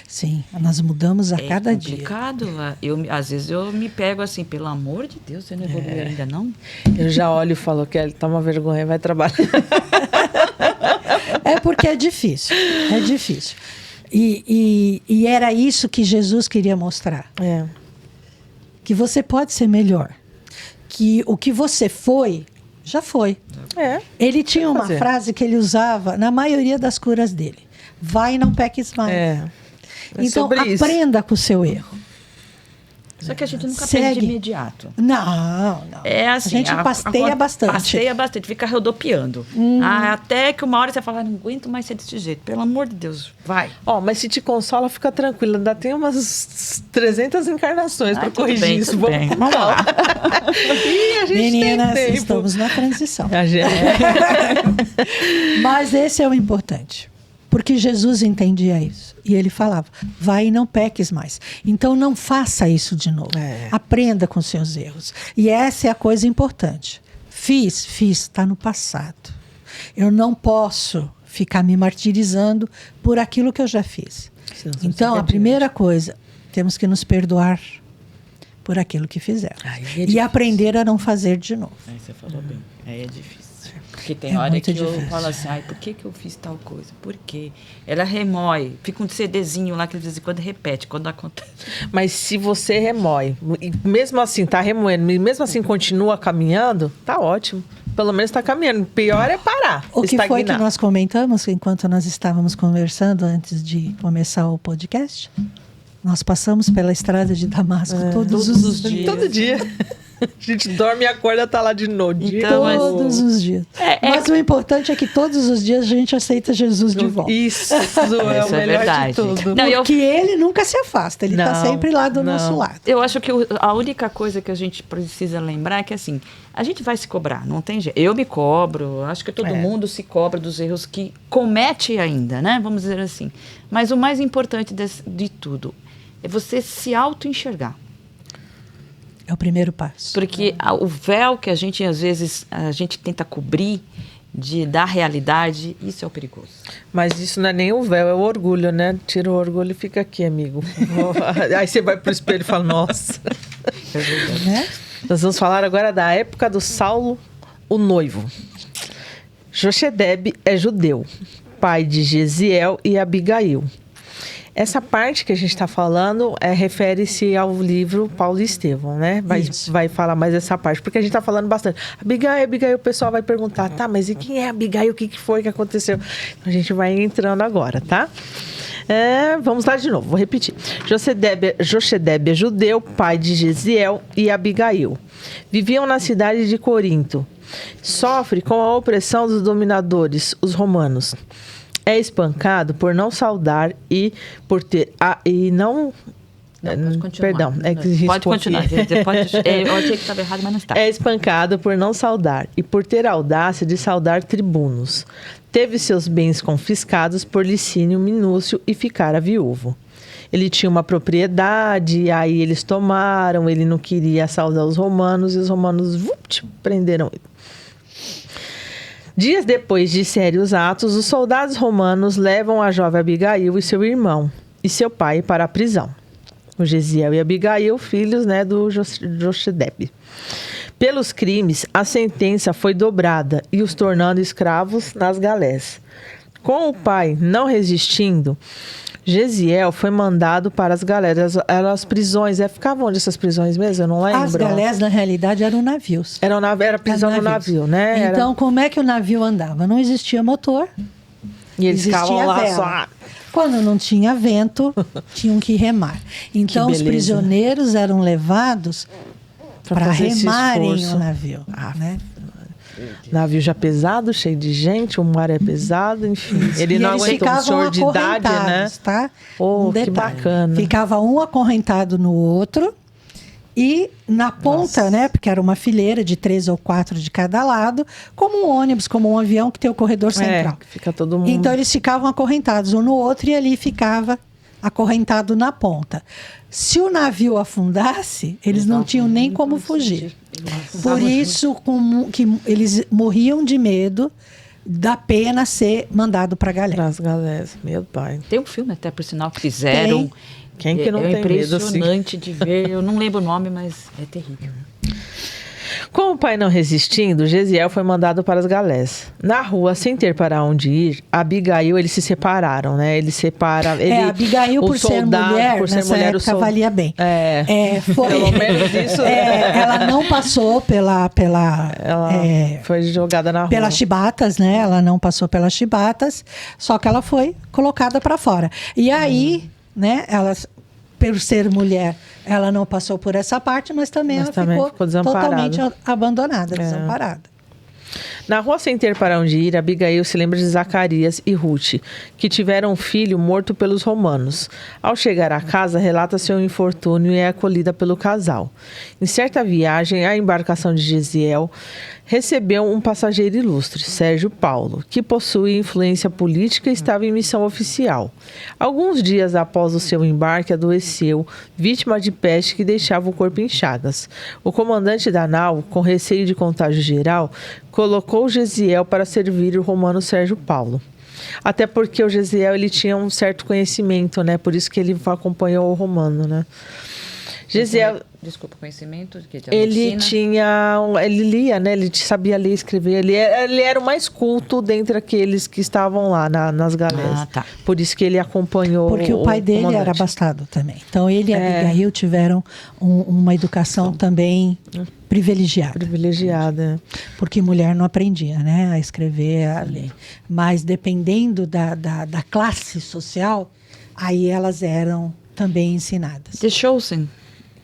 Sim, nós mudamos a cada É dia. complicado. Às vezes eu me pego assim, pelo amor de Deus, você não evoluiu ainda não? Eu já olho e falo que ele toma vergonha, vai trabalhar. É porque é difícil. É difícil. E era isso que Jesus queria mostrar. Que você pode ser melhor. Que o que você foi, já foi. Ele tinha uma frase que ele usava na maioria das curas dele. Vai e não peques mais. Então, aprenda com o seu erro. Só que a gente nunca Segue. aprende de imediato. Não. É assim, a gente pasteia bastante. Pasteia bastante, fica rodopiando. Até que uma hora você fala, não aguento mais ser desse jeito. Pelo amor de Deus, vai. Mas se te consola, fica tranquila. Ainda tem umas 300 encarnações para tudo corrigir bem, isso. tudo bem. Vamos lá. E a gente Meninas, tem tempo. estamos na transição. A gente... Mas esse é o importante. Porque Jesus entendia isso. E ele falava, vai e não peques mais. Então não faça isso de novo. Aprenda com seus erros. E essa é a coisa importante. Fiz, está no passado. Eu não posso ficar me martirizando por aquilo que eu já fiz. Então, a primeira coisa, temos que nos perdoar por aquilo que fizemos. E aprender a não fazer de novo. Aí você falou bem. Aí é difícil. Porque tem hora que eu falo assim, por que eu fiz tal coisa? Por quê? Ela remói. Fica um CDzinho lá que de vez em quando repete, quando acontece. Mas se você remói, e mesmo assim tá remoendo, e mesmo assim continua caminhando, tá ótimo. pelo menos está caminhando. Pior é parar, O que estagnar. foi que nós comentamos enquanto nós estávamos conversando antes de começar o podcast? Nós passamos pela estrada de Damasco todos os dias. Todo dia. A gente dorme e acorda, tá lá de novo. Então, mas- Todos os dias. Mas o importante é que todos os dias a gente aceita Jesus de volta. Isso é o Isso é melhor verdade. de tudo. Não, Porque ele nunca se afasta, ele está Não, sempre lá do não. nosso lado. Eu acho que a única coisa que a gente precisa lembrar é que, assim, a gente vai se cobrar, não tem jeito. Eu me cobro, acho que todo mundo se cobra dos erros que comete ainda, né? Vamos dizer assim. Mas o mais importante de tudo é você se auto-enxergar. É o primeiro passo. Porque o véu que a gente, às vezes, a gente tenta cobrir da realidade, isso é o perigoso. Mas isso não é nem o véu, é o orgulho, né? Tira o orgulho e fica aqui, amigo. Aí você vai pro espelho e fala, nossa. É verdade. Né? Nós vamos falar agora da época do Saulo, o noivo. Jochedebe é judeu, pai de Jesiel e Abigail. Essa parte que a gente está falando refere-se ao livro Paulo e Estevão, né? Vai falar mais dessa parte, porque a gente está falando bastante. Abigail, o pessoal vai perguntar, tá, mas e quem é Abigail? O que foi que aconteceu? A gente vai entrando agora, tá? Vamos lá de novo, vou repetir. Jochedebe é judeu, pai de Jesiel e Abigail. Viviam na cidade de Corinto. Sofre com a opressão dos dominadores, os romanos. É espancado por não saudar e por ter não pode continuar. Perdão, pode continuar. Eu achei que estava errado, mas não está. É espancado por não saudar e por ter a audácia de saudar tribunos. Teve seus bens confiscados por Licínio Minúcio e ficara viúvo. Ele tinha uma propriedade, e aí eles tomaram, ele não queria saudar os romanos, e os romanos prenderam ele. Dias depois de sérios atos, os soldados romanos levam a jovem Abigail e seu irmão e seu pai para a prisão. O Jesiel e Abigail, filhos, né, do Jochedebe. Pelos crimes, a sentença foi dobrada e os tornando escravos nas galés. Com o pai não resistindo, Jesiel foi mandado para as galés. As prisões, ficavam onde essas prisões mesmo? Eu não lembro. As galés, na realidade, eram navios. Era prisão no navio, né? Então, como é que o navio andava? Não existia motor. E eles ficavam lá vela. só. Quando não tinha vento, tinham que remar. Então, os prisioneiros eram levados para remarem o navio. Né? Navio já pesado, cheio de gente, o mar é pesado, enfim. Ele não aguentou um senhor de idade, né? Tá? Que bacana. Ficava um acorrentado no outro e na ponta, né? Porque era uma fileira de 3 ou 4 de cada lado, como um ônibus, como um avião que tem o corredor central. Fica todo mundo. Então eles ficavam acorrentados um no outro e ali ficava acorrentado na ponta. Se o navio afundasse, eles não tinham nem como fugir. Por isso que eles morriam de medo da pena ser mandado para a galera. Para as galés, meu pai. Tem um filme até, por sinal, que fizeram. Quem que não tem medo assim? É impressionante de ver. Eu não lembro o nome, mas é terrível. Com o pai não resistindo, Jesiel foi mandado para as galés. Na rua, sem ter para onde ir, Abigail, eles se separaram, né? Abigail, por ser mulher, nessa época valia bem. Pelo menos isso. Ela não passou ela foi jogada na rua. Pelas chibatas, né? Ela não passou pelas chibatas, só que ela foi colocada para fora. E aí, né? Por ser mulher, ela não passou por essa parte, mas também ela ficou totalmente abandonada, desamparada. Na rua, sem ter para onde ir, Abigail se lembra de Zacarias e Ruth, que tiveram um filho morto pelos romanos. Ao chegar à casa, relata seu infortúnio e é acolhida pelo casal. Em certa viagem, a embarcação de Jesiel recebeu um passageiro ilustre, Sérgio Paulo, que possui influência política e estava em missão oficial. Alguns dias após o seu embarque, adoeceu, vítima de peste que deixava o corpo em chagas. O comandante da nau, com receio de contágio geral, colocou Jesiel para servir o romano Sérgio Paulo. Até porque o Jesiel ele tinha um certo conhecimento, né? Por isso que ele acompanhou o romano, né? Jesiel Desculpa, conhecimento que Ele ele lia, né? Ele sabia ler e escrever. Ele era o mais culto dentre aqueles que estavam lá nas galés. Ah, tá. Por isso que ele acompanhou. Porque o pai dele era bastardo também. Então ele e Abigail tiveram uma educação também privilegiada. Privilegiada. Porque mulher não aprendia, né? A escrever, a ler. Mas dependendo da classe social, aí elas eram também ensinadas. The Chosen.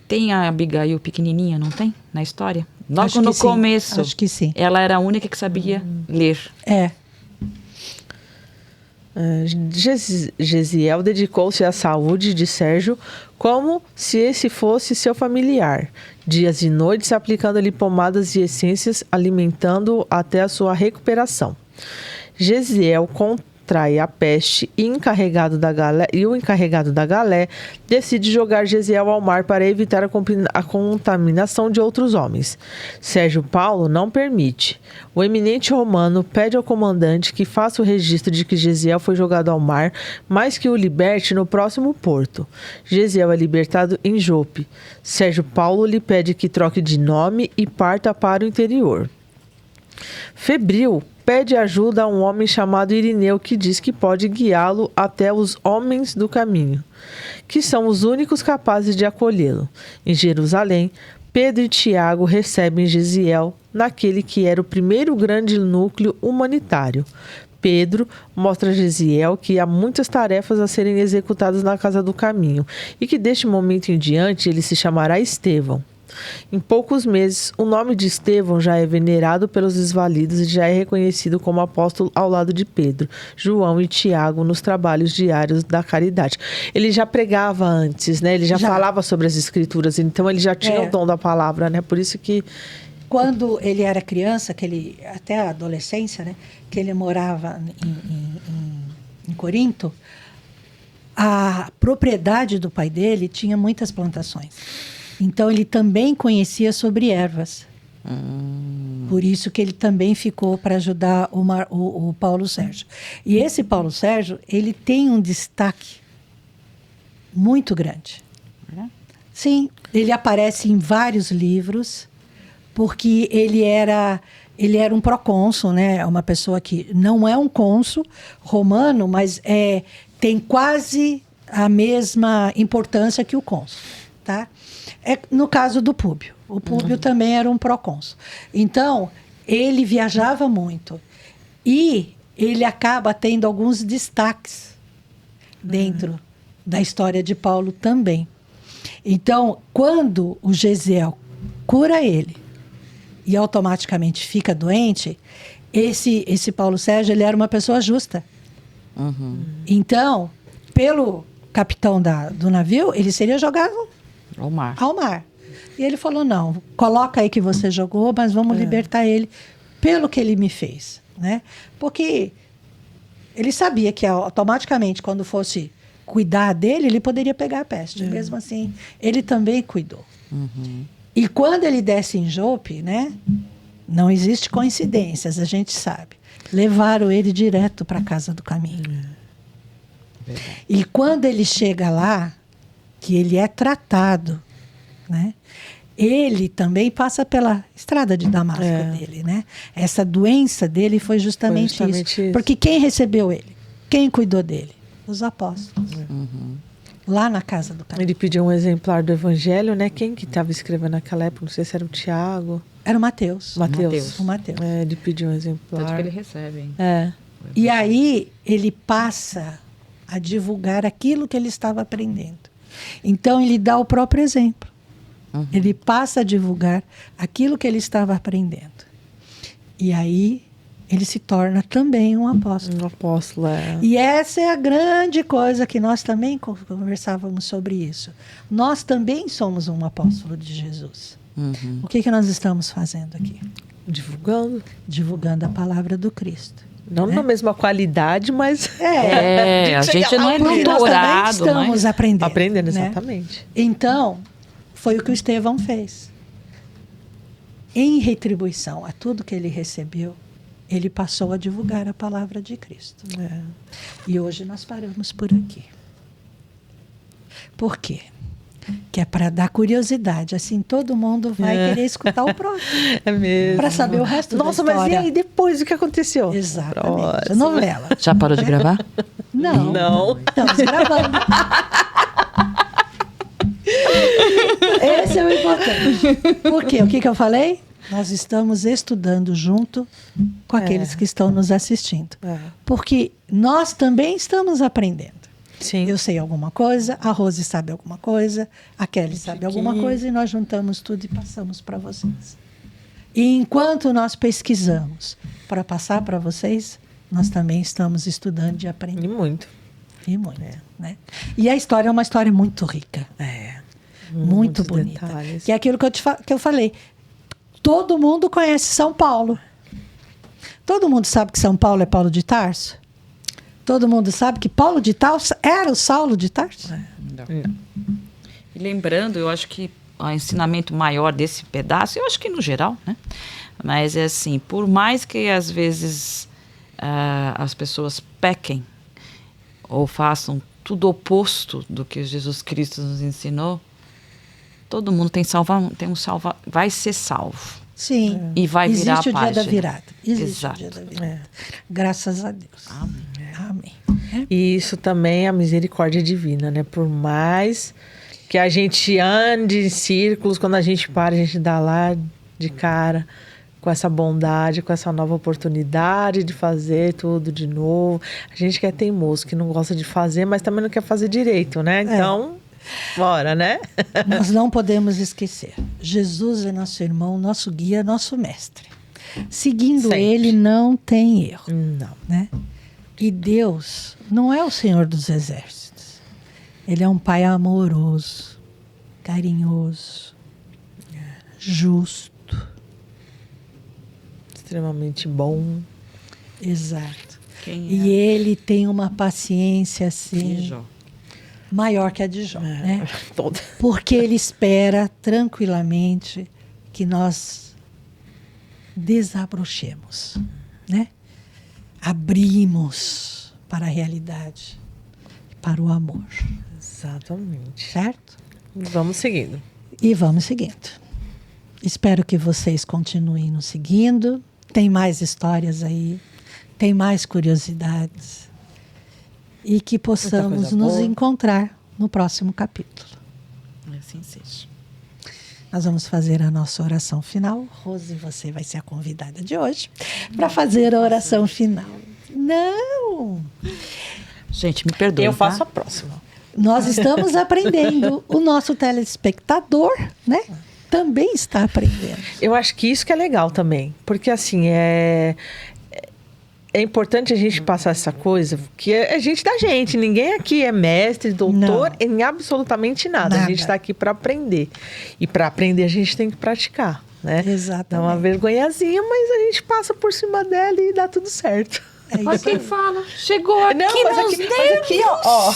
Tem a Abigail pequenininha, não tem? Na história? Logo Acho no que sim, começo. acho que sim. Ela era a única que sabia ler. Gesiel dedicou-se à saúde de Sérgio como se esse fosse seu familiar. Dias e noites aplicando-lhe pomadas e essências, alimentando-o até a sua recuperação. Gesiel contrai a peste e o encarregado da galé decide jogar Gesiel ao mar para evitar a contaminação de outros homens. Sérgio Paulo não permite. O eminente romano pede ao comandante que faça o registro de que Gesiel foi jogado ao mar, mas que o liberte no próximo porto. Gesiel é libertado em Jope. Sérgio Paulo lhe pede que troque de nome e parta para o interior. Febril, pede ajuda a um homem chamado Irineu, que diz que pode guiá-lo até os homens do caminho, que são os únicos capazes de acolhê-lo. Em Jerusalém, Pedro e Tiago recebem Gesiel naquele que era o primeiro grande núcleo humanitário. Pedro mostra a Gesiel que há muitas tarefas a serem executadas na casa do caminho e que deste momento em diante ele se chamará Estevão. Em poucos meses, o nome de Estevão já é venerado pelos desvalidos e já é reconhecido como apóstolo ao lado de Pedro, João e Tiago nos trabalhos diários da caridade. Ele já pregava antes, né? Ele já falava sobre as escrituras, então ele já tinha o dom da palavra, né? Por isso que... Quando ele era criança, até a adolescência, né? Que ele morava em Corinto, a propriedade do pai dele tinha muitas plantações. Então, ele também conhecia sobre ervas. Por isso que ele também ficou para ajudar o Paulo Sérgio. E esse Paulo Sérgio, ele tem um destaque muito grande. Sim, ele aparece em vários livros, porque ele era um procônsul, né? Uma pessoa que não é um cônsul romano, mas tem quase a mesma importância que o cônsul, tá? No caso do Públio. O Públio também era um procônsul. Então, ele viajava muito. E ele acaba tendo alguns destaques dentro da história de Paulo também. Então, quando o Gesiel cura ele e automaticamente fica doente, esse Paulo Sérgio, ele era uma pessoa justa. Então, pelo capitão do navio, ele seria jogado ao mar. E ele falou, não, coloca aí que você jogou, mas vamos libertar ele pelo que ele me fez, né? Porque ele sabia que automaticamente, quando fosse cuidar dele, ele poderia pegar a peste. Mesmo assim, ele também cuidou. E quando ele desce em Jope, né? Não existe coincidências, a gente sabe. Levaram ele direto para a casa do caminho. E quando ele chega lá, que ele é tratado, né? Ele também passa pela estrada de Damasco dele, né? Essa doença dele foi justamente isso. Porque quem recebeu ele? Quem cuidou dele? Os apóstolos. Lá na casa do caminho. Ele pediu um exemplar do evangelho, né? Quem que estava escrevendo naquela época? Não sei se era o Tiago. Era o Mateus. O Mateus. Ele pediu um exemplar. Tanto que ele recebe, hein? E aí ele passa a divulgar aquilo que ele estava aprendendo. Então, ele dá o próprio exemplo. Ele passa a divulgar aquilo que ele estava aprendendo. E aí, ele se torna também um apóstolo. Um apóstolo, E essa é a grande coisa que nós também conversávamos sobre isso. Nós também somos um apóstolo de Jesus. O que nós estamos fazendo aqui? Divulgando. Divulgando a palavra do Cristo. Não na mesma qualidade, mas... a gente não é porque doutorado, nós também estamos aprendendo. Aprendendo, né? exatamente. Então, foi o que o Estevão fez. Em retribuição a tudo que ele recebeu, ele passou a divulgar a palavra de Cristo. E hoje nós paramos por aqui. Por quê? Que é para dar curiosidade. Assim, todo mundo vai querer escutar o próximo. É mesmo. Para saber o resto Nossa, da história. mas e aí depois o que aconteceu? Exatamente. Próximo. Novela. Já parou de gravar? Não. Não. Estamos gravando. Esse é o importante. Por quê? O que eu falei? Nós estamos estudando junto com aqueles que estão nos assistindo. Porque nós também estamos aprendendo. Sim. Eu sei alguma coisa, a Rose sabe alguma coisa, a Kelly sabe alguma coisa, e nós juntamos tudo e passamos para vocês. E enquanto nós pesquisamos para passar para vocês, nós também estamos estudando e E aprendendo. muito. E muito. Né? E a história é uma história muito rica. Muito Muitos bonita. detalhes. Que é aquilo que eu falei. Todo mundo conhece São Paulo. Todo mundo sabe que São Paulo é Paulo de Tarso? Todo mundo sabe que Paulo de Tarso era o Saulo de Tarso? Não. E lembrando, eu acho que o ensinamento maior desse pedaço, eu acho que no geral, né? Mas é assim, por mais que às vezes as pessoas pequem ou façam tudo oposto do que Jesus Cristo nos ensinou, todo mundo vai ser salvo. Sim. E vai virar Existe a o dia da página. virada. Existe Exato. o dia da virada. Graças a Deus. Amém. E isso também é a misericórdia divina, né? Por mais que a gente ande em círculos, quando a gente para, a gente dá lá de cara com essa bondade, com essa nova oportunidade de fazer tudo de novo. A gente que é teimoso, que não gosta de fazer, mas também não quer fazer direito, né? Então, bora, né? Nós não podemos esquecer. Jesus é nosso irmão, nosso guia, nosso mestre. Seguindo Sempre. ele não tem erro. Não. Né? E Deus não é o Senhor dos Exércitos. Ele é um pai amoroso, carinhoso, justo. Extremamente bom. Exato. Quem E ele tem uma paciência assim De Jó. maior que a de Jó, né? Toda. Porque ele espera tranquilamente que nós desabrochemos, né? Abrimos para a realidade, para o amor, Exatamente. certo? Vamos seguindo. E vamos seguindo. Espero que vocês continuem nos seguindo. Tem mais histórias aí, tem mais curiosidades. E que possamos coisa nos boa. encontrar no próximo capítulo. Assim seja. Nós vamos fazer a nossa oração final. Rose, você vai ser a convidada de hoje para fazer a oração final. Não! Gente, me perdoe. Eu faço tá? a próxima. Nós estamos aprendendo. O nosso telespectador, né, também está aprendendo. Eu acho que isso que é legal também. Porque, assim, é importante a gente passar essa coisa, que é gente da gente. Ninguém aqui é mestre, doutor Não. em absolutamente nada. A Nada. gente está aqui para aprender. E para aprender, a gente tem que praticar, né? Exatamente. Dá uma vergonhazinha, mas a gente passa por cima dela e dá tudo certo. É Olha isso quem aí. fala. Chegou aqui mas nos aqui, mas aqui, ó.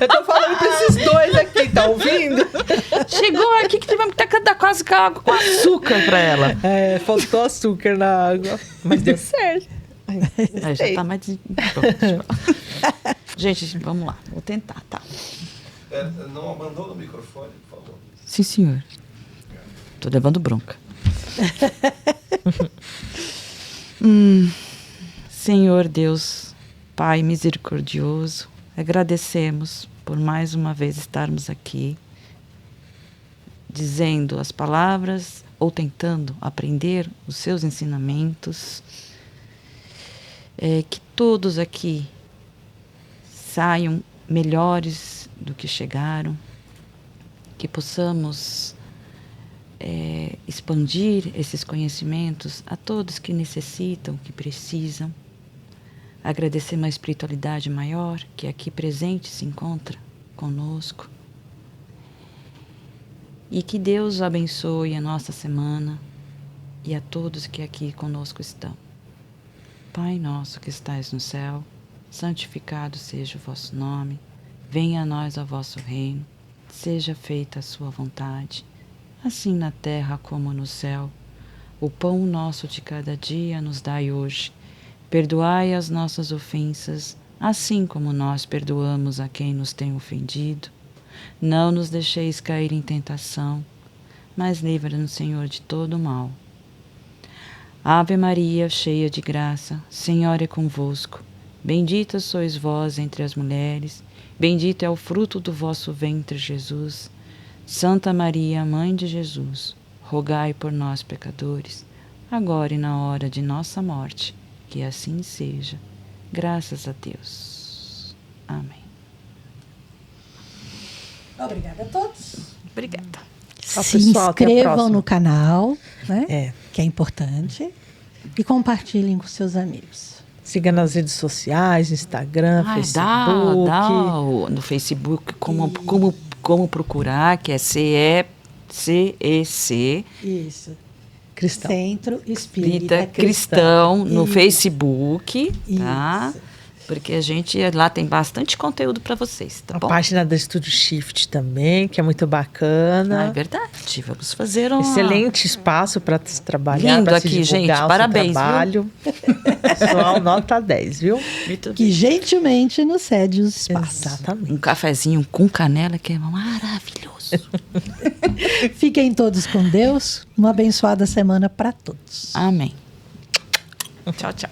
Eu tô falando pra esses dois aqui, tá ouvindo? Chegou aqui que tivemos que dar quase com água com açúcar pra ela. É, faltou açúcar na água. Mas deu certo. Aí já tá mais... Pronto, deixa eu falar. Gente, vamos lá. Vou tentar, tá? Não abandona o microfone, por favor. Sim, senhor. Tô levando bronca. Senhor Deus, Pai misericordioso, agradecemos por mais uma vez estarmos aqui, dizendo as palavras ou tentando aprender os seus ensinamentos. Que todos aqui saiam melhores do que chegaram, que possamos expandir esses conhecimentos a todos que necessitam, que precisam. Agradecer uma espiritualidade maior que aqui presente se encontra conosco. E que Deus abençoe a nossa semana e a todos que aqui conosco estão. Pai nosso que estais no céu, santificado seja o vosso nome. Venha a nós o vosso reino. Seja feita a sua vontade, assim na terra como no céu. O pão nosso de cada dia nos dai hoje. Perdoai as nossas ofensas, assim como nós perdoamos a quem nos tem ofendido. Não nos deixeis cair em tentação, mas livra-nos, Senhor, de todo o mal. Ave Maria, cheia de graça, Senhor é convosco. Bendita sois vós entre as mulheres, bendito é o fruto do vosso ventre, Jesus. Santa Maria, Mãe de Jesus, rogai por nós, pecadores, agora e na hora de nossa morte. Que assim seja. Graças a Deus. Amém. Obrigada a todos. Obrigada. Se pessoal, até a inscrevam próxima. no canal, né? É. Que é importante. E compartilhem com seus amigos. Siga nas redes sociais, Instagram, Ai, Facebook. no Facebook como procurar, que é CEC Isso. Cristão. Centro Espírita Espírita Cristão no Isso. Facebook, tá? Isso. Porque a gente lá tem bastante conteúdo para vocês, tá A bom? página da Estúdio Shift também, que é muito bacana. Ah, é verdade. Vamos fazer um Excelente espaço para se trabalhar, Lindo para se aqui, divulgar gente. o seu Parabéns, viu? trabalho. Pessoal, nota 10, viu? Que gentilmente nos cede os espaços. Exatamente. Um cafezinho com canela que é maravilhoso. Fiquem todos com Deus. Uma abençoada semana para todos. Amém. Tchau, tchau.